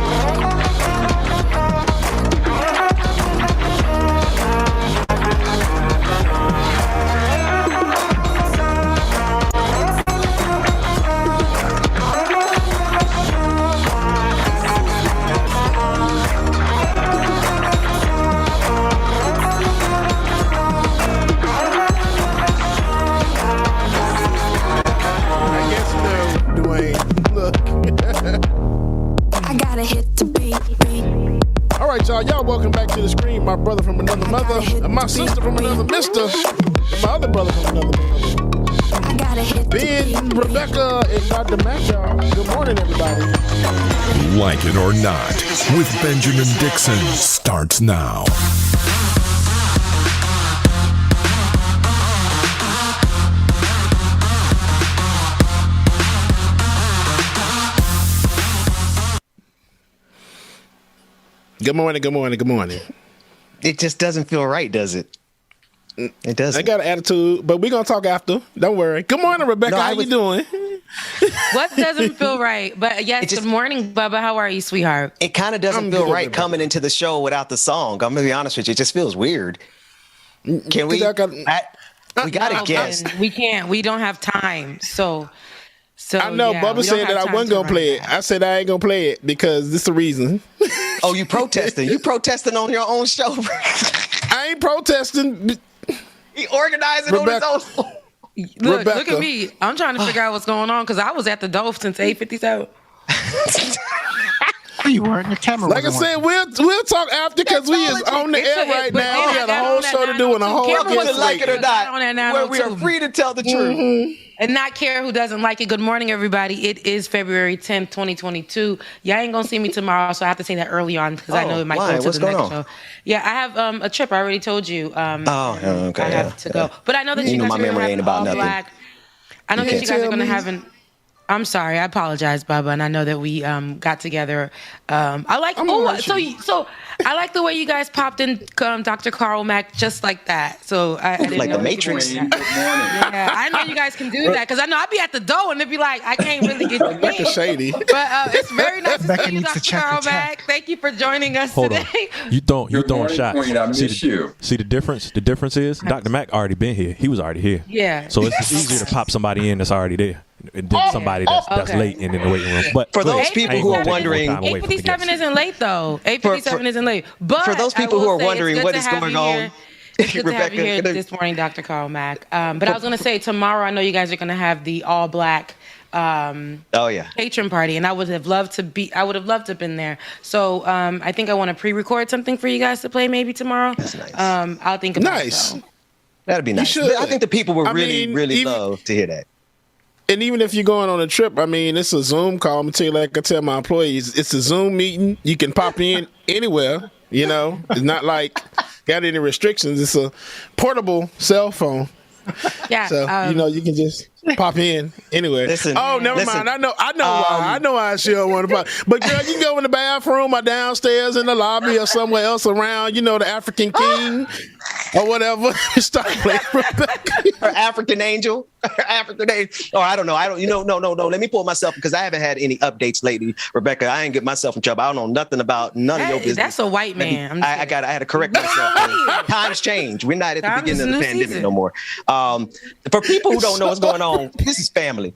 All right, y'all welcome back to the screen. My brother from another mother, and my sister from another mister, and my other brother from another mother. Ben, Rebecca, and Dr. Matt, y'all. Good morning, everybody. Like it or not, with Benjamin Dixon starts now. Good morning, good morning, good morning. It just doesn't feel right, does it? It doesn't. I got an attitude, but we're going to talk after. Don't worry. Good morning, Rebecca. How you doing? What doesn't feel right? But yes, good morning, Bubba. How are you, sweetheart? It kind of doesn't feel right coming into the show without the song. I'm going to be honest with you. It just feels weird. Can we? We got a guest. We can't. We don't have time. So I know Bubba said that I wasn't going to play it. I said I ain't going to play it because this is the reason. Oh, you protesting? You protesting on your own show? I ain't protesting. He organized it on his own. Look at me. I'm trying to figure out what's going on because I was at the Dove since 8:57. You weren't. The camera. Like I said, we'll talk after because we is on the air right now. We got a whole show to do and a whole like it or not, where we are free to tell the truth. And not care who doesn't like it. Good morning, everybody. It is February 10th, 2022. Y'all ain't gonna see me tomorrow, so I have to say that early on because I know it might go to the next show. Yeah, I have a trip. I already told you. Okay. I have to go, but I know that you guys are gonna have an all black. I know that you guys are gonna have an. I'm sorry. I apologize, Bubba, and I know that we got together. I like. So I like the way you guys popped in Dr. Carl Mack just like that. So I didn't like know the Matrix. Yeah, I know you guys can do that because I know I'd be at the door and it'd be like I can't really get the thing. Shady. But it's very nice to see you, Dr. Carl Mack. Thank you for joining us today. You throwing shots. Queen, I miss you. See the difference? The difference is Dr. Mack already been here. He was already here. Yeah. So it's easier to pop somebody in that's already there. And then somebody that's late and in the waiting room. But for those people who are wondering, 8:57 isn't late though. 8:57 isn't late. But for those people who are wondering what is going on, it's good to have you here this morning, Dr. Carl Mack. But I was going to say tomorrow, I know you guys are going to have the all black patron party, and I would have loved to have been there. So I think I want to pre-record something for you guys to play maybe tomorrow. That's nice. I'll think about it. Though. That'd be nice. I think the people would really love to hear that. And even if you're going on a trip, I mean, it's a Zoom call. I'm tell you, like I tell my employees, it's a Zoom meeting. You can pop in anywhere. You know, it's not like got any restrictions. It's a portable cell phone. Yeah. So you can just. pop in anyway. Listen, never mind. I know why. I know why she don't want to pop. But girl, you can go in the bathroom or downstairs in the lobby or somewhere else around. You know, the African King or whatever. Start playing Rebecca. Her African angel. Her African angel. Oh, I don't know. No. Let me pull myself because I haven't had any updates lately, Rebecca. I ain't get myself in trouble. I don't know nothing about none of your business. That's a white man. I had to correct myself. Times change. We're not at the beginning of the pandemic no more. For people who don't know what's going on, this is family.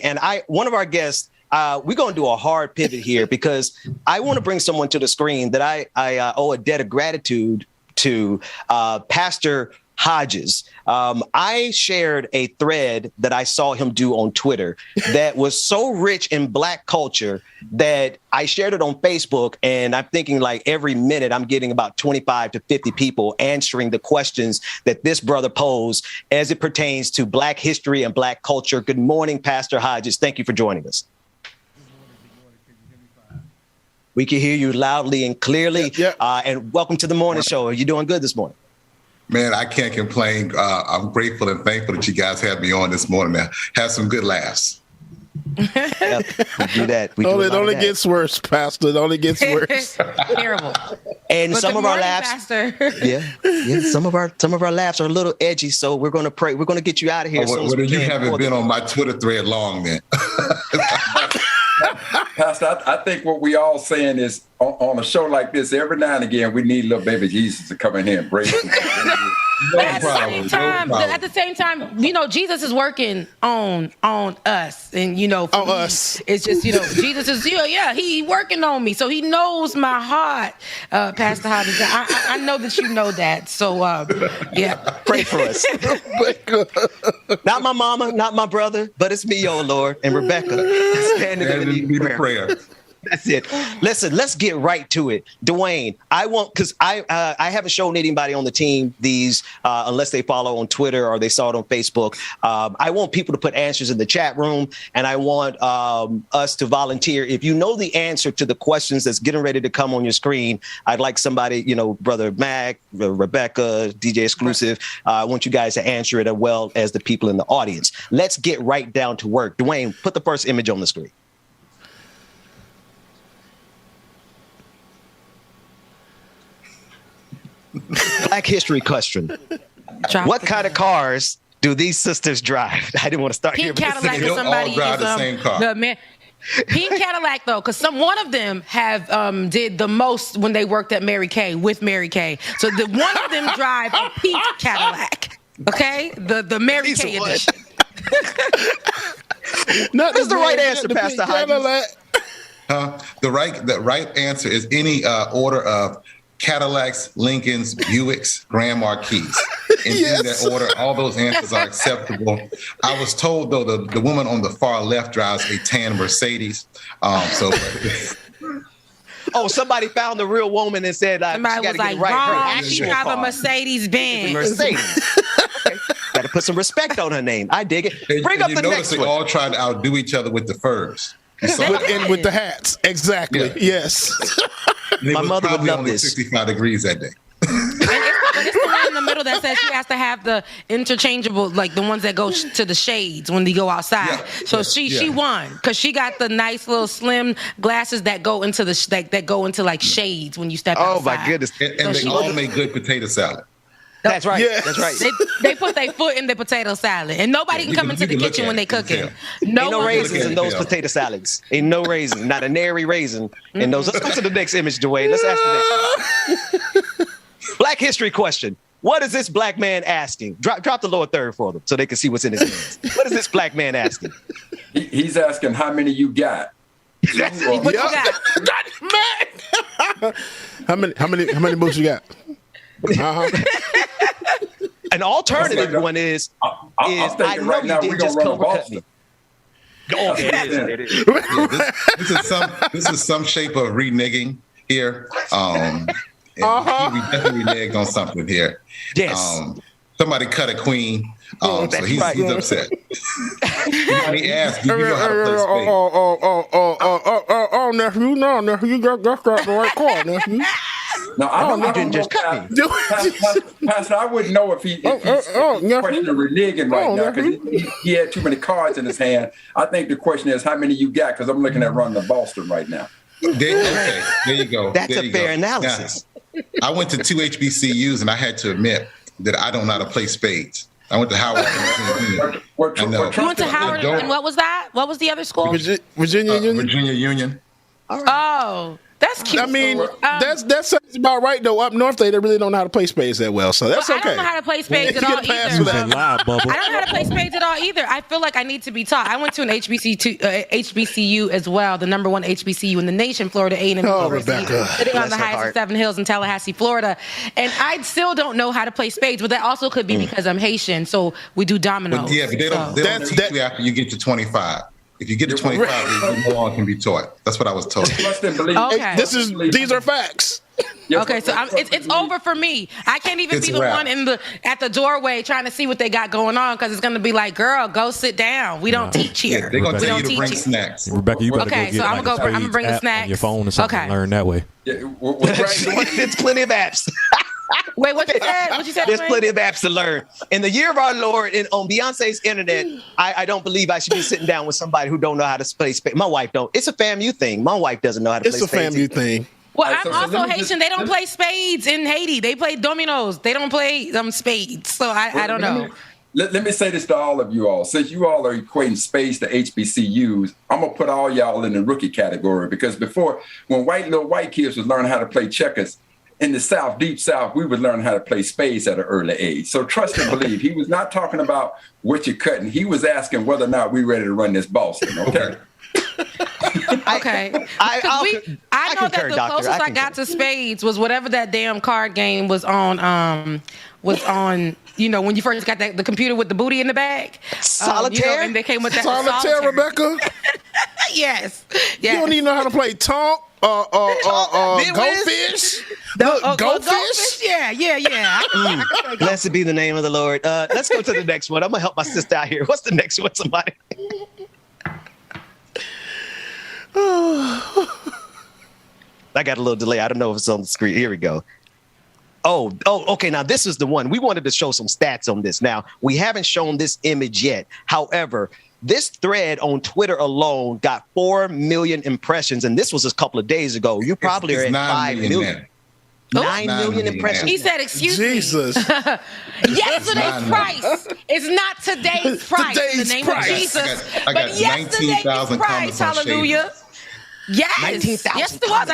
And one of our guests, we're going to do a hard pivot here because I want to bring someone to the screen that I owe a debt of gratitude to, Pastor Hodges. I shared a thread that I saw him do on Twitter that was so rich in Black culture that I shared it on Facebook. And I'm thinking like every minute I'm getting about 25 to 50 people answering the questions that this brother posed as it pertains to Black history and Black culture. Good morning, Pastor Hodges. Thank you for joining us. We can hear you loudly and clearly. And welcome to the morning show. Are you doing good this morning? Man, I can't complain. I'm grateful and thankful that you guys had me on this morning. Man, have some good laughs. Yep, we do that. It only gets worse, Pastor. It only gets worse. Terrible. And but some of our laughs, some of our laughs are a little edgy. So we're going to pray. We're going to get you out of here. You haven't been on my Twitter thread long, then. Pastor, I think what we all saying is on a show like this, every now and again, we need little baby Jesus to come in here and break. At the same time, you know, Jesus is working on us, and you know, on us. It's just, you know, Jesus is he working on me, so he knows my heart, Pastor Hodges. I know that you know that, so pray for us. Not my mama, not my brother, but it's me, oh Lord, and Rebecca standing in the prayer. That's it. Listen, let's get right to it. Dwayne, because I haven't shown anybody on the team these unless they follow on Twitter or they saw it on Facebook. I want people to put answers in the chat room, and I want us to volunteer. If you know the answer to the questions that's getting ready to come on your screen, I'd like somebody, you know, Brother Mac, Rebecca, DJ Exclusive. I want you guys to answer it as well as the people in the audience. Let's get right down to work. Dwayne, put the first image on the screen. Black history question. What kind of cars do these sisters drive? I didn't want to start Pink here. Cadillac They don't all drive the same car. Pink Cadillac, though, because one of them have did the most when they worked at Mary Kay with Mary Kay. So one of them drive a pink Cadillac. Okay, the Mary Kay edition. What is the right answer, Pastor Hodges? The right answer is any order of Cadillacs, Lincolns, Buicks, Grand Marquis. In that order, all those answers are acceptable. I was told, though, the woman on the far left drives a tan Mercedes. Somebody found the real woman and said, somebody was like, wrong, she drive a Mercedes Benz. Mercedes. Okay. Got to put some respect on her name. I dig it. Bring up the next one. They all tried to outdo each other with the furs. And with the hats. Exactly. Yeah. Yes. My mother would love this. 65 degrees that day. It's the one in the middle that says she has to have the interchangeable, like the ones that go to the shades when they go outside. Yeah, so she won because she got the nice little slim glasses that go into that go into like shades when you step outside. Oh my goodness! And they all make good potato salad. That's right. Yes. That's right. They put their foot in the potato salad, and nobody can come into the kitchen when they cooking. Ain't no raisins in those potato salads. Ain't no raisin, not a nary raisin in those. Let's go to the next image, Dwayne. Let's ask the next one. Black history question. What is this black man asking? Drop the lower third for them so they can see what's in his hands. What is this black man asking? He's asking how many you got. What you got? How many books you got? An alternative one is I know you didn't just cut me. It is. This is some shape of reneging here. We definitely reneged on something here. Yes. Somebody cut a queen. So he's upset. He asked, "Do you know how to play spades?" Nephew, no, nephew, that's not the right call, nephew. No, I don't know. Pastor, I wouldn't know if he's questioning reneging right now because he had too many cards in his hand. I think the question is how many you got because I'm looking at running the Boston right now. Okay, there you go. That's a fair analysis. Now, I went to 2 HBCUs and I had to admit that I don't know how to play spades. I went to Howard. You went to Howard, and what was that? What was the other school? Virginia Union. Virginia Union. Oh, that's cute. I mean, that's about right though. Up north, they really don't know how to play spades that well, so that's okay. I don't know how to play spades at all either. I don't know how to play spades at all either. I feel like I need to be taught. I went to an HBCU as well, the number one HBCU in the nation, Florida A&M University, sitting on the highest of Seven Hills in Tallahassee, Florida. And I still don't know how to play spades, but that also could be because I'm Haitian, so we do dominoes. But yeah, but they don't teach you after you get to 25. If you get to 25, no one can be taught. That's what I was told. Okay. These are facts. Okay, so it's over for me. I can't even be the one at the doorway trying to see what they got going on because it's going to be like, girl, go sit down. We don't teach here. Yeah, they're going to tell you to bring snacks. Rebecca, you better go get I'm going to bring the snacks on your phone or something and learn that way. Yeah, there's plenty of apps. Wait, what you said? What you said? There's plenty of apps to learn. In the year of our Lord, on Beyonce's internet, I don't believe I should be sitting down with somebody who don't know how to play spades. My wife don't. It's a FAMU thing. My wife doesn't know how to play spades. It's a FAMU thing. Well, I'm also Haitian. They don't play spades in Haiti. They play dominoes. They don't play spades. So I don't know. Let me say this to all of you all. Since you all are equating spades to HBCUs, I'm going to put all y'all in the rookie category because before, when little white kids was learning how to play checkers, in the South, deep South, we would learn how to play spades at an early age. So trust and believe. He was not talking about what you're cutting. He was asking whether or not we're ready to run this Boston, okay? Okay. I know that the closest I got to spades was whatever that damn card game was on, you know, when you first got the computer with the booty in the bag. Solitaire? You know, and they came with that. Solitaire, Rebecca? Yes. You don't even know how to play Tonk Goldfish? Goldfish? Yeah. Blessed be the name of the Lord. Let's go to the next one. I'm going to help my sister out here. What's the next one, somebody? I got a little delay. I don't know if it's on the screen. Here we go. Oh, okay. Now, this is the one. We wanted to show some stats on this. Now, we haven't shown this image yet. However, this thread on Twitter alone got 4 million impressions, and this was a couple of days ago. You probably are at 5 million. 9 million impressions. He said, excuse Jesus. me. Yesterday's price is not today's price. In the name of Jesus. I got 19,000 price. Hallelujah. Yes. 19,000 yes, it was.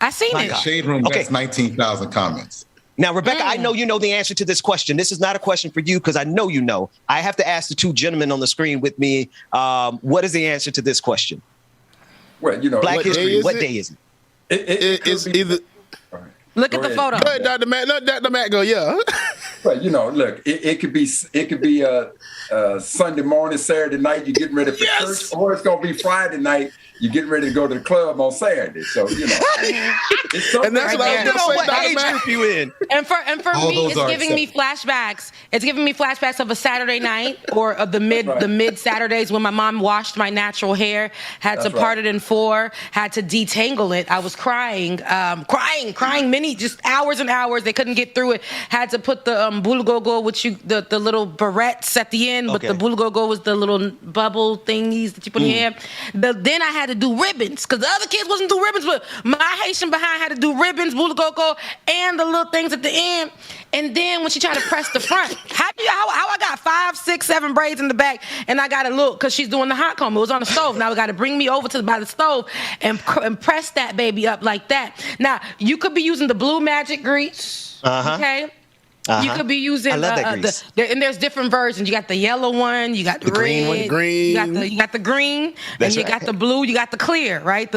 I seen it. Shade Room, that's 19,000 comments. Now, Rebecca, I know you know the answer to this question. This is not a question for you because I know you know. I have to ask the two gentlemen on the screen with me. What is the answer to this question? Well, you know, Black History. What day is it? It's either. Look at the photo. Go ahead, Dr. Matt. Let Dr. Matt go. Yeah. Well, you know, look, it could be Sunday morning, Saturday night. You're getting ready for church, or it's gonna be Friday night. You're getting ready to go to the club on Saturday. So, you know, it's something. And that's what I was going to say, Dr. Matt. You in. And for me, it's giving me flashbacks. It's giving me flashbacks of a Saturday night or of the mid Saturdays when my mom washed my natural hair, had to part it in 4, had to detangle it. I was crying many, just hours and hours. They couldn't get through it. Had to put the bulugogo, which the little barrettes at the end, but the bulugogo was the little bubble thingies that you put in your hair. Then I had to do ribbons because the other kids wasn't do ribbons, but my Haitian behind had to do ribbons, bulugogo, and the little things at the end. And then when she tried to press the front, how I got 5, 6, 7 braids in the back, and I got to look because she's doing the hot comb. It was on the stove. Now we got to bring me over by the stove and press that baby up like that. Now you could be using the blue magic grease, okay? You could be using I love that grease. And there's different versions. You got the yellow one, you got the green red, one, you got the green, and you got the blue, you got the clear, right?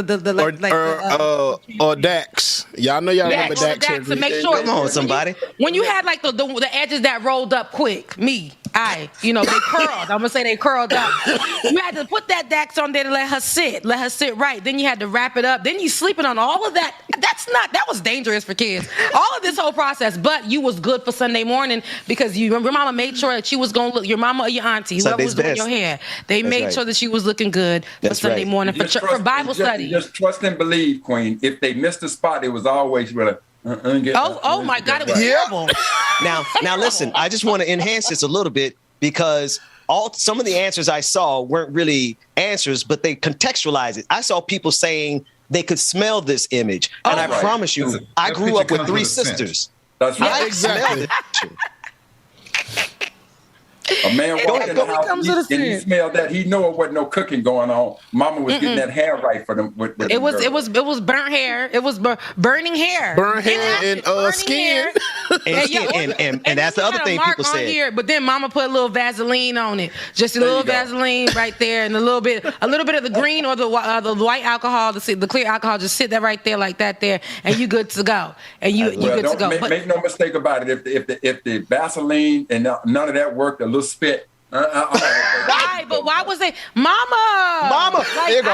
Or Dax. Y'all know y'all remember Dax. To make sure. Come on, somebody. When you had like the edges that rolled up quick, they curled. I'm gonna say they curled up. You had to put that Dax on there to let her sit right. Then you had to wrap it up. Then you sleeping on all of that. That was dangerous for kids. All of this whole process, but you was good for Sunday morning because your mama made sure that she was gonna look. Your mama or your auntie, whoever was doing your hair, they made sure that she was looking good for Sunday morning for Bible study. Just trust and believe, Queen. If they missed a spot, it was always with Oh my God, it was terrible. Now listen, I just want to enhance this a little bit because some of the answers I saw weren't really answers, but they contextualized it. I saw people saying they could smell this image. And I promise you, I grew up with 3 sisters. That's right. I smelled it. A man walked in the house and he smelled that. He knew it wasn't no cooking going on. Mama was getting that hair right for them. It was burnt hair. It was burning hair. Burnt hair and skin. And that's the other thing people said. Here, but then Mama put a little Vaseline on it, just a little Vaseline right there, and a little bit of the green or the white alcohol, the clear alcohol. Just sit that right there like that there, and you good to go. And you good to go. Make no mistake about it. If the Vaseline and none of that worked, a little spit. Why? But why was it, Mama? Like, here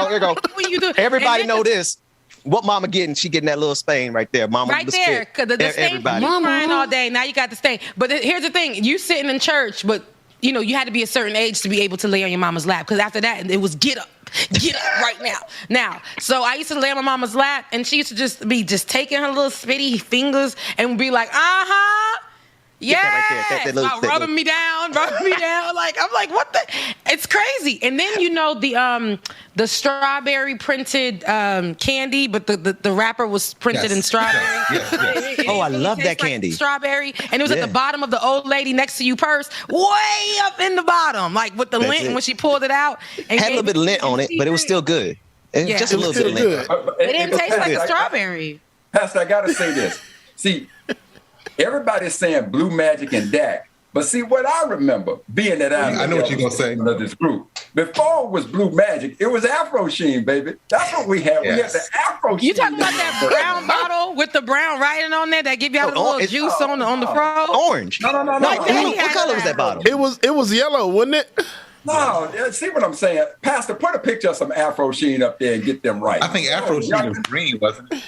you go. Everybody know this. What Mama getting? She getting that little stain right there. Mama right there. Because the stain, you crying all day. Now you got the stain. But here's the thing: you sitting in church, but you had to be a certain age to be able to lay on your mama's lap. Because after that, it was get up right now. So I used to lay on my mama's lap, and she used to just taking her little spitty fingers and be like, yeah, right rubbing me down. Like I'm like, what the? It's crazy. And then the strawberry printed candy, but the wrapper was printed in strawberry. Yes. Oh, I love that candy. Like strawberry, and it was at the bottom of the old lady next to you purse, way up in the bottom, like with the lint. And when she pulled it out, and had a little bit of lint on it, but it was still good. Just a little bit of lint. It didn't taste like a strawberry. Pastor, I gotta say this. See. Everybody's saying Blue Magic and Dak, but see what I remember being that I know what you're gonna say. Of this group before it was Blue Magic, it was Afro Sheen, baby. That's what we had. Yes. We had the Afro Sheen. You talking about that brown bottle with the brown writing on there that give you out a little juice on the front? Orange. No. What color was that bottle? It was yellow, wasn't it? No, see what I'm saying, Pastor. Put a picture of some Afro Sheen up there and get them right. I think Afro Sheen was green, wasn't it?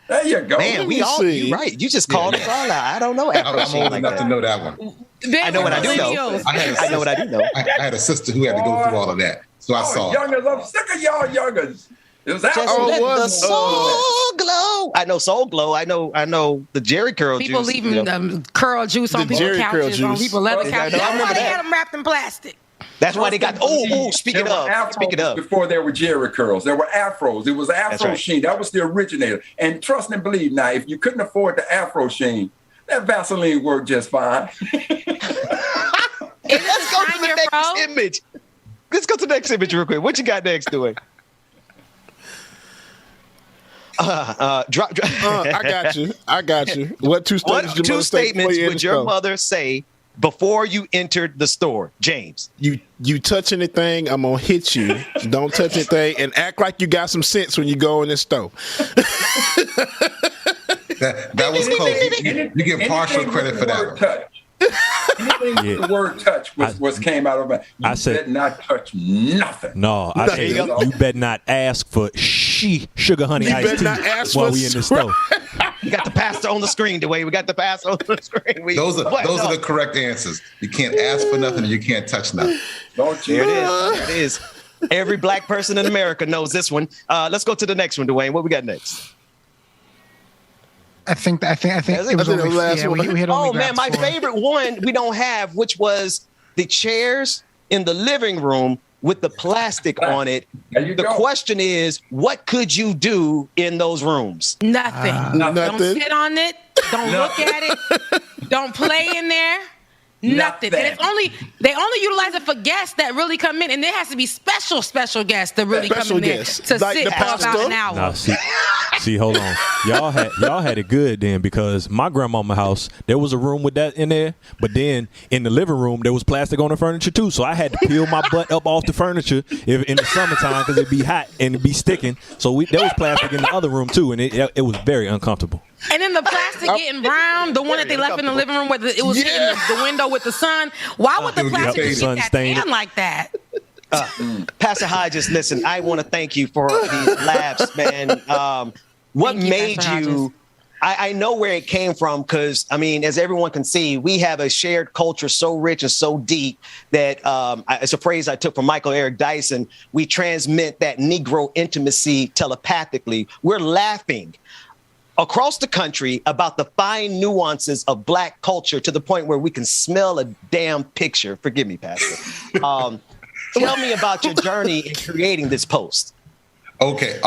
There you go. Man, you're right. You just called it all out. I don't know. I'm old enough to know that one. I know what I do know. I know what I do know. I had a sister who had to go through all of that, so I saw. Youngers, I'm sick of y'all youngers. It was the Soul Glow. I know Soul Glow. I know the Jerry curl people juice. People leaving curl juice on people's couches, on people's leather couches. That's why they had them wrapped in plastic. That's why they got. Speaking of, before there were Jerry curls, there were afros. It was Afro Sheen. That was the originator. And trust and believe. Now, if you couldn't afford the Afro Sheen, that Vaseline worked just fine. Let's go to the next image. Let's go to the next image real quick. What you got next, doing? I got you. What two statements would your mother say before you entered the store, James? You touch anything, I'm gonna hit you. Don't touch anything, and act like you got some sense when you go in the store. That was close. You get partial credit for that. The word touch was came out of my. You said not touch nothing. No, I said you better not ask for sugar honey iced tea while we in the store. We got the pastor on the screen, Dwayne. We got the pastor on the screen. Those are the correct answers. You can't ask for nothing and you can't touch nothing. Don't you? There it is. Every black person in America knows this one. Let's go to the next one, Dwayne. What we got next? I think it was the last one. We had only my favorite one we don't have, which was the chairs in the living room with the plastic on it. The question is, what could you do in those rooms? Nothing. Don't sit on it. Don't look at it. Don't play in there. Nothing. And they only utilize it for guests that really come in, and there has to be special guests that really come in there to like sit for about an hour. No, see, hold on. Y'all had it good then, because my grandmama's house, there was a room with that in there, but then in the living room there was plastic on the furniture too. So I had to peel my butt up off the furniture in the summertime because it'd be hot and it'd be sticking. So there was plastic in the other room too, and it was very uncomfortable. And then the plastic getting brown, the one that they left in the living room where it was hitting the window with the sun. Why would the plastic get that tan like that? Pastor Hodges, listen, I want to thank you for these laughs, man. What made you... I know where it came from because, I mean, as everyone can see, we have a shared culture so rich and so deep that it's a phrase I took from Michael Eric Dyson. We transmit that Negro intimacy telepathically. We're laughing across the country about the fine nuances of Black culture to the point where we can smell a damn picture. Forgive me, Pastor. Tell me about your journey in creating this post. Okay.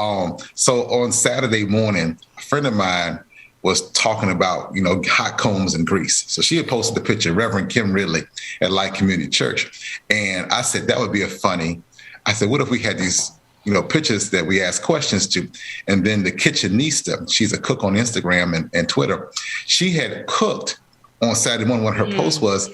So on Saturday morning, a friend of mine was talking about, hot combs and grease. So she had posted a picture of Reverend Kim Ridley at Light Community Church. And I said, that would be I said, what if we had these, pictures that we ask questions to? And then the Kitchenista, she's a cook on Instagram and Twitter. She had cooked on Saturday morning. One of her posts was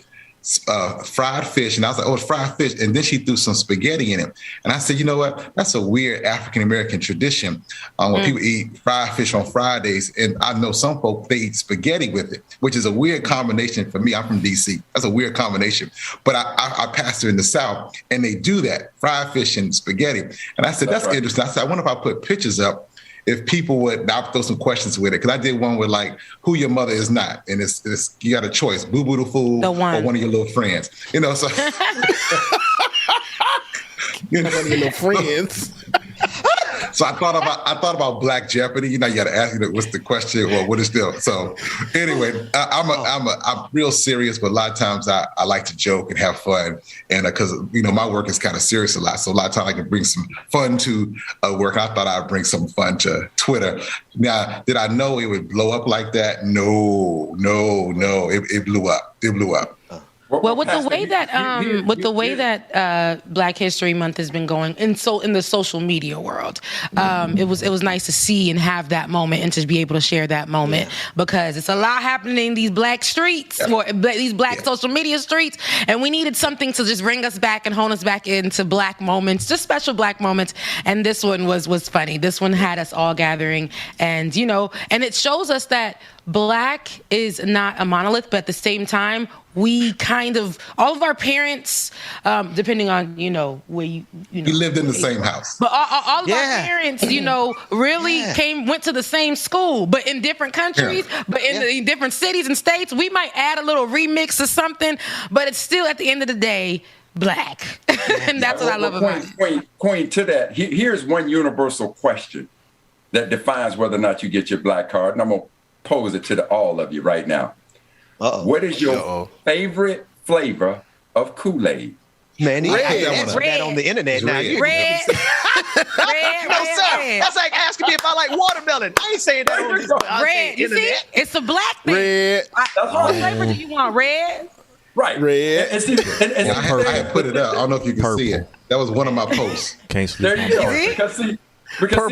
fried fish. And I was like, oh, it's fried fish. And then she threw some spaghetti in it. And I said, you know what? That's a weird African-American tradition when people eat fried fish on Fridays. And I know some folks, they eat spaghetti with it, which is a weird combination for me. I'm from D.C. That's a weird combination. But I pastor in the South, and they do that, fried fish and spaghetti. And I said, that's interesting. I said, I wonder if I put pictures up, if people would, I'll throw some questions with it. Because I did one with who your mother is not. And it's you got a choice, Boo Boo the Fool or one of your little friends. So one of your little friends. So I thought about Black Jeopardy. You got to ask what's the question or what is still. So anyway, I'm real serious, but a lot of times I like to joke and have fun, and because my work is kind of serious a lot. So a lot of times I can bring some fun to work. I thought I'd bring some fun to Twitter. Now, did I know it would blow up like that? No. It blew up. It blew up. Well, with the way that Black History Month has been going, in the social media world, it was nice to see and have that moment and to be able to share that moment because it's a lot happening in these Black streets, or these Black social media streets, and we needed something to just bring us back and hone us back into Black moments, just special Black moments. And this one was funny. This one had us all gathering, and and it shows us that Black is not a monolith, but at the same time, we kind of, all of our parents, depending on, where you lived in the same house. But all of our parents, really went to the same school, but in different countries, but in different cities and states. We might add a little remix or something, but it's still, at the end of the day, Black. And that's what I love about it. Queen, to that, here's one universal question that defines whether or not you get your Black card. And I'm going to pose it to all of you right now. What is your favorite flavor of Kool-Aid? Man, you answered that on the internet now. Red. That's like asking me if I like watermelon. I ain't saying that on the red. You see, it's a Black thing. Red. What flavor do you want? Red. Right. Red. I had put it up. I don't know if you can see it. That was one of my posts. Can't sleep. There you go. Because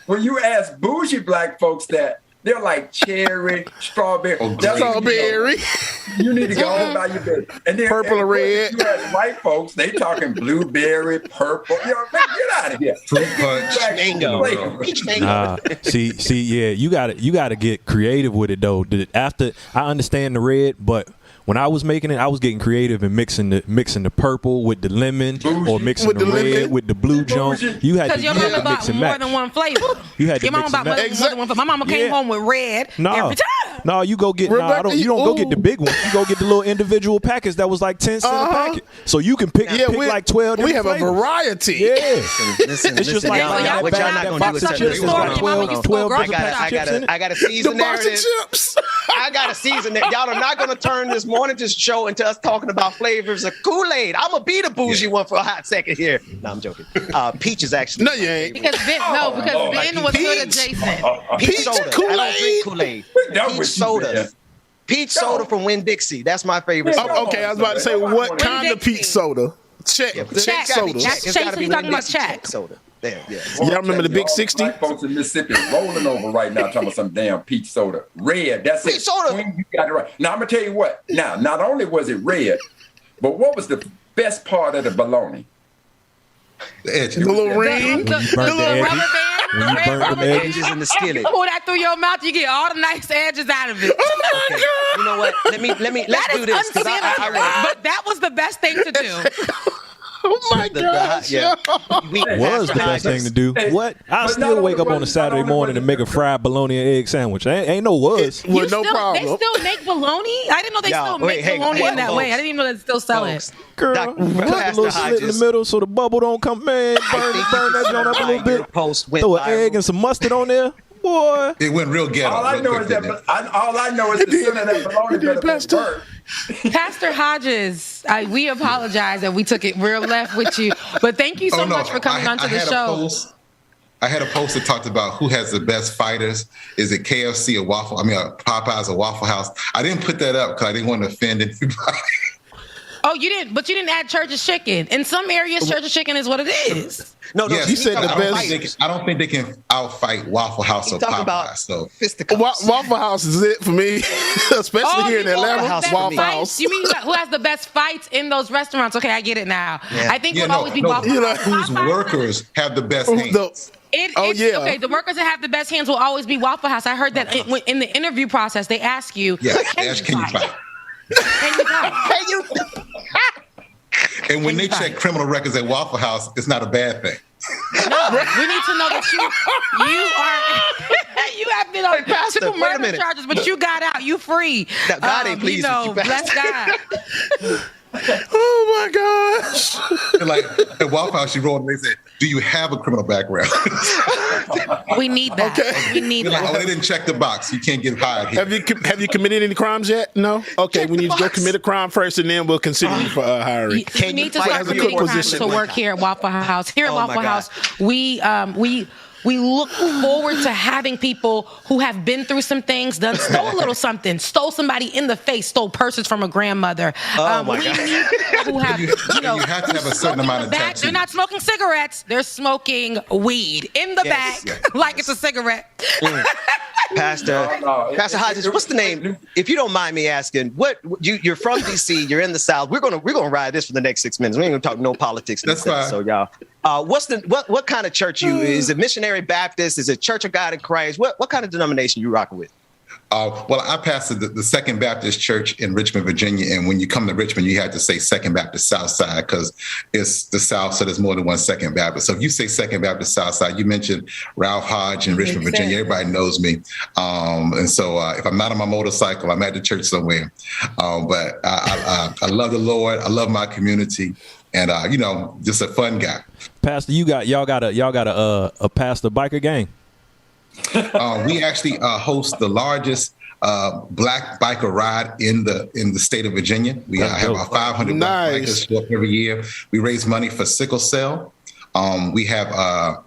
when you ask bougie Black folks that, they're like cherry, strawberry. Strawberry. You need to go home by your bed. And then purple and red. You ask white folks, they talking blueberry, purple. Get out of here. Fruit punch. Mango. See, you gotta get creative with it though. After I understand the red, but when I was making it, I was getting creative and mixing the purple with the lemon, or mixing the red with the blue joint. You had to mix and match. More than one flavor. You had to your mama bought more than one flavor. My mama came home with red every time. No, you go get. You don't go get the big one. You go get the little individual packets that was like 10 cents a packet. So you can pick like 12. We have a variety. Yeah, listen, it's just like what y'all not gonna do is tell 12 I got a season narrative. I got a season that y'all are not gonna turn this morning just show into us talking about flavors of Kool-Aid. I'm gonna be the bougie one for a hot second here. No, I'm joking. Peach is actually no, you ain't. Because Ben was good adjacent. Peach soda. Kool-Aid. I don't drink Kool-Aid. Peach soda. Peach soda from Winn-Dixie. That's my favorite soda. Okay, I was about to say, what kind of peach soda? Check soda. It's gotta be talking about Check soda. There, yeah. Y'all remember the Big 60? Black folks in Mississippi rolling over right now talking about some damn peach soda. Red, that's peach it. Soda. You got it right. Now, I'm going to tell you what. Now, not only was it red, but what was the best part of the bologna? The edge. The little ring. The little rubber band. When you burn the edges in the skillet. Pull that through your mouth, you get all the nice edges out of it. Okay. You know what? Let's do this. But that was the best thing to do. Oh my gosh! Was the best thing to do. What? I still wake up on a Saturday morning and make a fried bologna and egg sandwich. Ain't no was. Well, no problem. They still make bologna? I didn't know they still make bologna in that way. I didn't even know they still sell it. Girl, put a little slit in the middle so the bubble don't come. Man, burn that joint up a little bit. Throw an egg and some mustard on there. Boy, it went real ghetto. All I know is that the son of that baloney better be burnt. Pastor Hodges, we apologize that we took it real left with you, but thank you so much for coming onto the show. I had a post that talked about who has the best fighters. Is it KFC or Popeyes or Waffle House? I didn't put that up because I didn't want to offend anybody. Oh, you didn't, but you didn't add Church's Chicken. In some areas, Church's Chicken is what it is. No, you said the best. I don't think they can outfight Waffle House or Popeyes. So Waffle House is it for me, especially here in Atlanta. Waffle House. You mean who has the best fights in those restaurants? Okay, I get it now. Yeah. I think it would always be Waffle House. Whose workers have the best hands. Okay, the workers that have the best hands will always be Waffle House. I heard that in the interview process, they ask you, can you fight? Can you And when they check criminal records at Waffle House, it's not a bad thing. No, we need to know that you have been on two murder charges, but you got out. You free. Now, God ain't pleased with you, bless God. Oh my gosh! Like at Waffle House, she rolled and they said, "Do you have a criminal background?" We need that. Okay. We need that. Like, they didn't check the box. You can't get hired here. Have you committed any crimes yet? No. Okay, we need to go commit a crime first, and then we'll consider you for hiring. You need to start committing crimes to work here at Waffle House. Here at Waffle House, we look forward to having people who have been through some things, stole a little something, stole somebody in the face, stole purses from a grandmother. We need people who have, you have to have a certain amount of tattoos. They're not smoking cigarettes. They're smoking weed in the back, like it's a cigarette. Pastor Hodges, what's the name? If you don't mind me asking, you're from DC, you're in the South. We're gonna ride this for the next 6 minutes. We ain't gonna talk no politics. That's fine. So y'all, what kind of church is it? Missionary Baptist? Is it Church of God in Christ? What kind of denomination you rocking with? Well, I pastored the Second Baptist Church in Richmond, Virginia. And when you come to Richmond, you have to say Second Baptist Southside because it's the South, so there's more than one Second Baptist. So if you say Second Baptist Southside, you mentioned Ralph Hodge in Richmond, Virginia. Everybody knows me. And so if I'm not on my motorcycle, I'm at the church somewhere. But I love the Lord. I love my community. And, just a fun guy. Pastor, y'all got a pastor biker gang. We actually host the largest black biker ride in the state of Virginia. We have about 500 black bikers show up every year. We raise money for sickle cell. We have a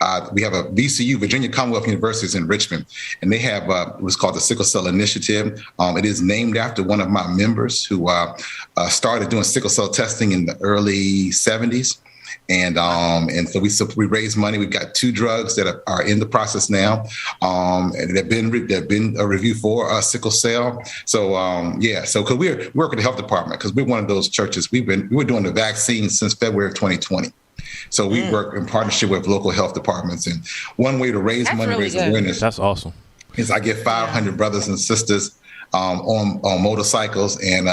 VCU, Virginia Commonwealth University, in Richmond, and they have what's called the Sickle Cell Initiative. It is named after one of my members who started doing sickle cell testing in the early 70s. And so we raise money. We've got 2 drugs that are in the process now. And they've been a review for sickle cell. So so because we're working the health department because we're one of those churches. We were doing the vaccine since February of 2020. So we work in partnership with local health departments. And one way to raise money, really raise awareness. That's awesome. Is I get 500 brothers and sisters on motorcycles, and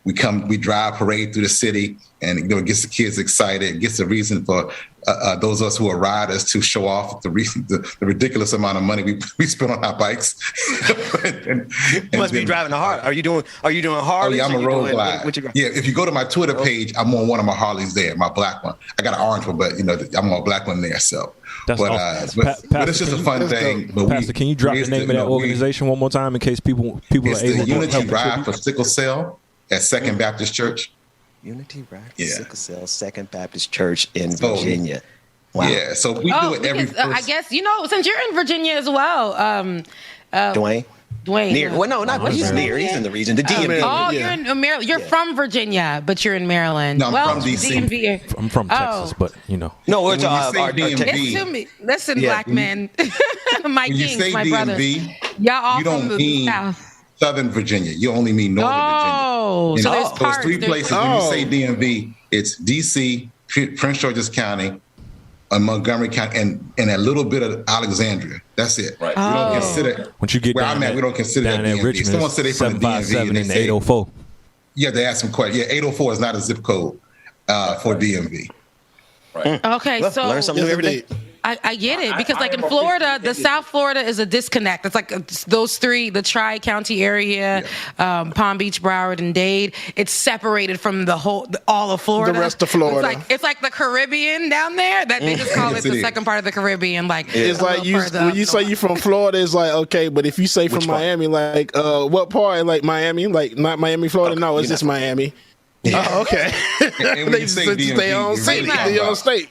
we drive parade through the city, and it gets the kids excited. It gets a reason for those of us who are riders to show off the ridiculous amount of money we spend on our bikes. You must be driving a Harley. Are you doing Harley? Oh yeah, I'm a road glide. Yeah, if you go to my Twitter page, I'm on one of my Harleys there, my black one. I got an orange one, but I'm on a black one there. So. That's awesome. But it's just a fun thing. Pastor, can you drop the name of that organization one more time in case people are able to It's the Unity Ride for Sickle Cell at Second Baptist Church. Unity Ride for Sickle Cell, Second Baptist Church in Virginia. Wow. Yeah, so we do it every I guess, since you're in Virginia as well. Dwayne? Near. Well, no, not he's near. He's in the region. The DMV. Oh, you're in Maryland. You're from Virginia, but you're in Maryland. No, I'm from DC. DMV. I'm from Texas, but No, it's DMV. Listen, black men. My kings, my brothers. Y'all all from the South. Southern Virginia. You only mean Northern Virginia. So there's parts. 3 places. When you say DMV, it's DC, Prince George's County, Montgomery County, and a little bit of Alexandria. That's it. Right. We don't consider once you get where I'm at. We don't consider that DMV. Richmond, someone said they from the DMV and they 804. Yeah, they ask them questions. Yeah, 804 is not a zip code for DMV. Right. Okay, so learn something new every day. I get it, because like in Florida, the South Florida is a disconnect. It's like those three, the Tri-County area, Palm Beach, Broward, and Dade. It's separated from all of Florida. The rest of Florida. It's like the Caribbean down there. That they just call it the second part of the Caribbean. Like it's like when you say you from Florida, it's like okay, but if you say from Miami, like what part? Like Miami, like not Miami, Florida. No, it's just Miami. Yeah. Oh, okay. And when you say DMV, they own state. They own state.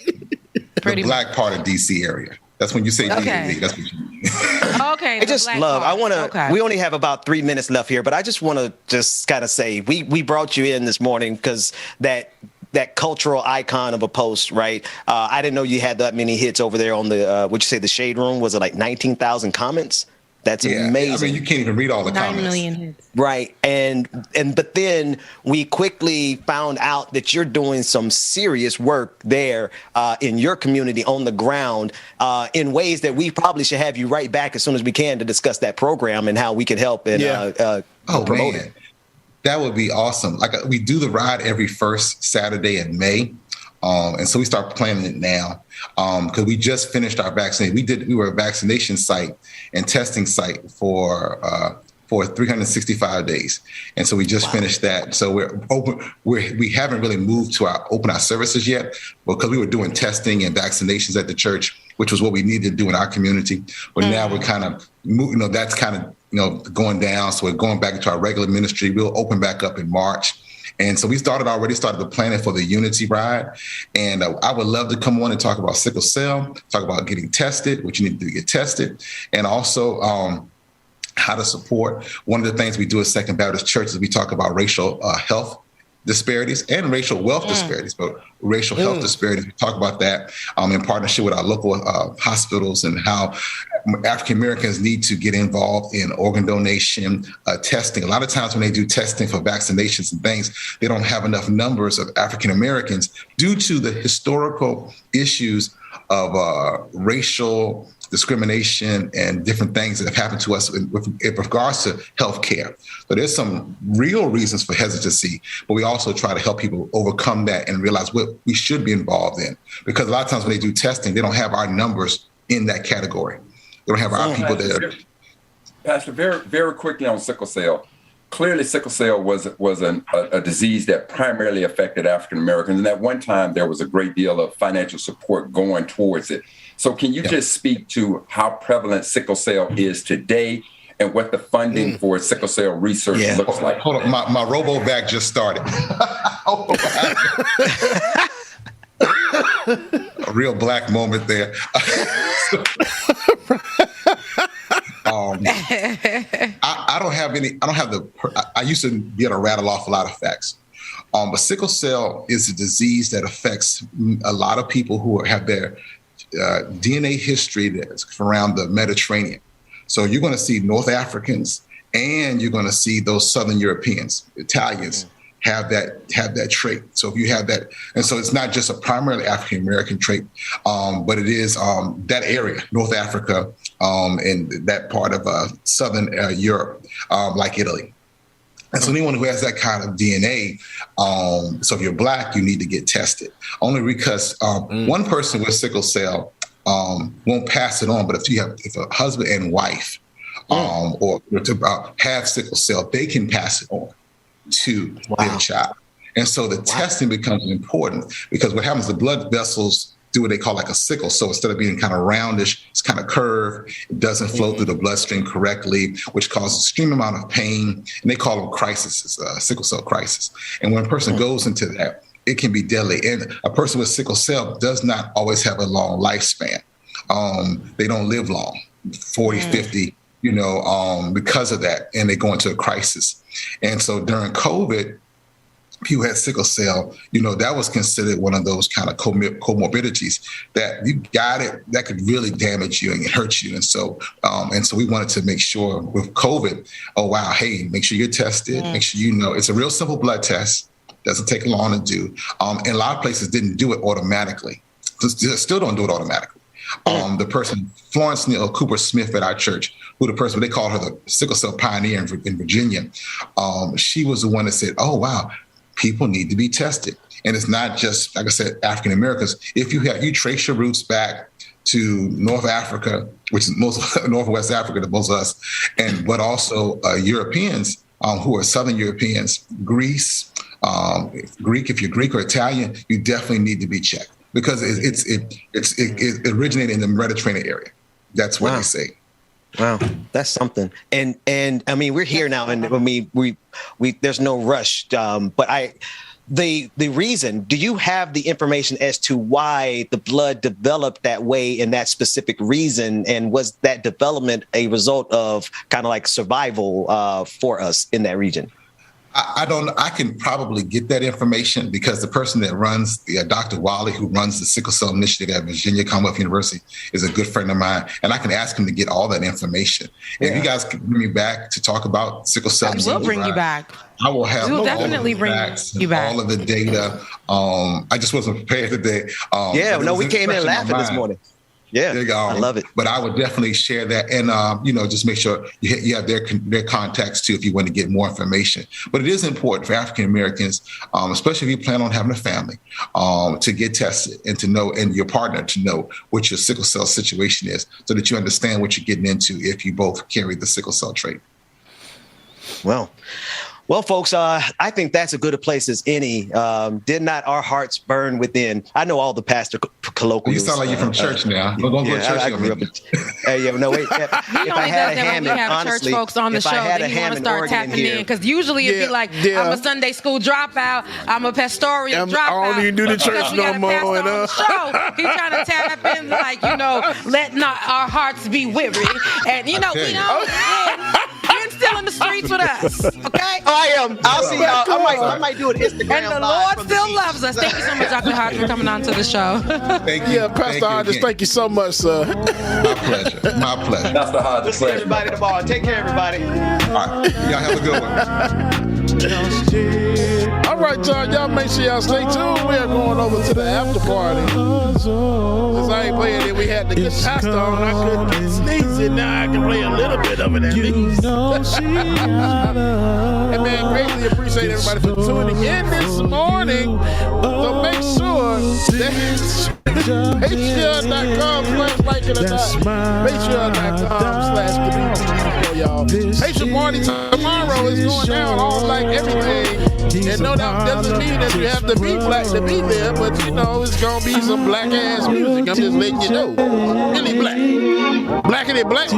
The black part of DC area. That's when you say DMV. That's what you mean. Okay. I just love. I want to. We only have about 3 minutes left here, but I just want to just kind of say we brought you in this morning because that cultural icon of a post, right? I didn't know you had that many hits over there on the. Would you say the Shade Room? Was it like 19,000 comments? That's amazing. I mean, you can't even read all the 9 comments. 9 million hits. Right. But then we quickly found out that you're doing some serious work there in your community on the ground in ways that we probably should have you right back as soon as we can to discuss that program and how we can help and promote it. That would be awesome. Like we do the ride every first Saturday in May. And so we start planning it now because we just finished our vaccination. We were a vaccination site and testing site for 365 days. And so we just finished that. So we're open. We haven't really moved to open our services yet because we were doing testing and vaccinations at the church, which was what we needed to do in our community. But now we're kind of moving, that's kind of going down. So we're going back into our regular ministry. We'll open back up in March. And so we already started the planning for the Unity Ride. And I would love to come on and talk about sickle cell, talk about getting tested, what you need to do to get tested, and also how to support. One of the things we do at Second Baptist Church is we talk about racial health disparities and racial wealth disparities, but racial health disparities. We talk about that in partnership with our local hospitals and how African Americans need to get involved in organ donation, testing. A lot of times when they do testing for vaccinations and things, they don't have enough numbers of African Americans due to the historical issues of racial discrimination and different things that have happened to us in regards to healthcare. So there's some real reasons for hesitancy, but we also try to help people overcome that and realize what we should be involved in. Because a lot of times when they do testing, they don't have our numbers in that category. They don't have our people there. Pastor, very, very quickly on sickle cell. Clearly, sickle cell was a disease that primarily affected African Americans. And at one time, there was a great deal of financial support going towards it. So can you just speak to how prevalent sickle cell is today and what the funding for sickle cell research looks like? Hold on, my robo vac just started. A real black moment there. I used to be able to rattle off a lot of facts. But sickle cell is a disease that affects a lot of people who have their DNA history that's around the Mediterranean. So you're going to see North Africans and you're going to see those Southern Europeans, Italians, have that trait. So if you have that, and so it's not just a primarily African American trait, but it is that area, North Africa, and that part of Southern Europe, like Italy. And so anyone who has that kind of DNA, so if you're black, you need to get tested. Only because one person with sickle cell won't pass it on, but if a husband and wife or have sickle cell, they can pass it on to their child. And so the testing becomes important because what happens, the blood vessels do what they call like a sickle. So instead of being kind of roundish, it's kind of curved. It doesn't flow through the bloodstream correctly, which causes extreme amount of pain. And they call them crises, sickle cell crisis. And when a person goes into that, it can be deadly. And a person with sickle cell does not always have a long lifespan. They don't live long, 40, 50, because of that. And they go into a crisis. And so during COVID, people had sickle cell, that was considered one of those kind of comorbidities that you got it, that could really damage you and hurt you. And so we wanted to make sure with COVID, hey, make sure you're tested, make sure it's a real simple blood test, doesn't take long to do. And a lot of places didn't do it automatically, still don't do it automatically. The person, Florence Neal Cooper Smith at our church, who they call her the sickle cell pioneer in Virginia, she was the one that said, people need to be tested. And it's not just, like I said, African Americans. If you trace your roots back to North Africa, which is most Northwest Africa to most of us, but also Europeans who are Southern Europeans, Greece, Greek. If you're Greek or Italian, you definitely need to be checked because it originated in the Mediterranean area. That's what they say. Wow, that's something. And I mean, we're here now, and I mean, we there's no rush. But the reason, do you have the information as to why the blood developed that way in that specific reason? And was that development a result of kind of like survival for us in that region? I don't. I can probably get that information because the person that runs Dr. Wiley, who runs the Sickle Cell Initiative at Virginia Commonwealth University, is a good friend of mine, and I can ask him to get all that information. Yeah. If you guys can bring me back to talk about sickle cell, we'll bring you back. I will have we'll definitely bring you back. All of the data. I just wasn't prepared today. We came in laughing this morning. Yeah, I love it. But I would definitely share that, and just make sure you have their contacts too if you want to get more information. But it is important for African Americans, especially if you plan on having a family, to get tested and to know, and your partner to know what your sickle cell situation is, so that you understand what you're getting into if you both carry the sickle cell trait. Well, folks, I think that's as good a place as any. Did not our hearts burn within? I know all the pastor colloquials. You sound like you're from church now. Don't go to church. I grew up. Wait. If I had a ham, we have church folks on the show, then you want to start tapping in, because usually it'd be like, I'm a Sunday school dropout, I'm a pastoral dropout. I don't even do the church no more. He's trying to tap in, let not our hearts be weary, and we don't. You're still in the streets with us, okay? I am. I'll see y'all. I might do an Instagram. And the Lord still loves us. Thank you so much, Dr. Hodge, for coming on to the show. Thank you. Yeah, Pastor Hodges, thank you so much, sir. My pleasure. My pleasure. Pastor Hodges. We'll see everybody tomorrow. Take care, everybody. All right. Y'all have a good one. All right, y'all make sure y'all stay tuned. We are going over to the after party. Since I ain't playing it, we had the good pastor on. I couldn't get sneezing. Now I can play a little bit of it at least. And man, greatly appreciate everybody for tuning in this morning. So make sure that Patreon.com/LikeItOrNot. Y'all. Patreon party tomorrow is going down all like everything. And no, that doesn't mean that you have to be black to be there, but it's gonna be some black ass music. I'm just letting you know. Really black. Blackity black.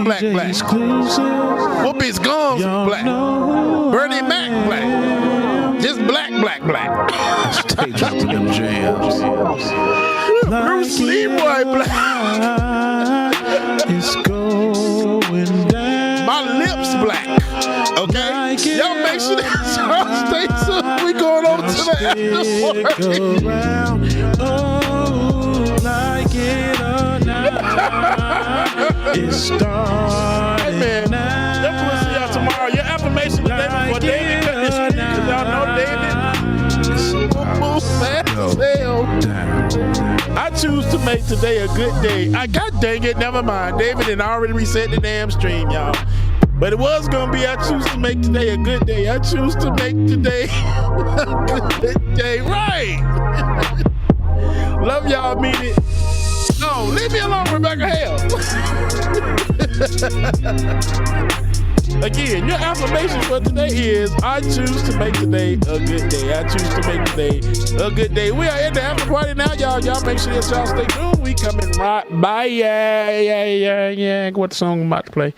Whoopi's gums black. Bernie Mac black. Just black. Stay dropping them jams. Bruce Leroy black. It's going down. My lips black. Okay? Y'all make sure that y'all stay tuned. We going over to the after party. Like it or not. It's starting. Hey man, we'll see y'all tomorrow. Your affirmation today before David cut his street, because y'all know David. I choose to make today a good day. God dang it, never mind. David had already reset the damn stream, y'all. But it was going to be, I choose to make today a good day. I choose to make today a good day. Right. Love y'all, mean it. No, leave me alone, Rebecca Hale. Again, your affirmation for today is, I choose to make today a good day. I choose to make today a good day. We are in the after party now, y'all. Y'all make sure that y'all stay tuned. We coming right by. Yeah. What song I'm about to play?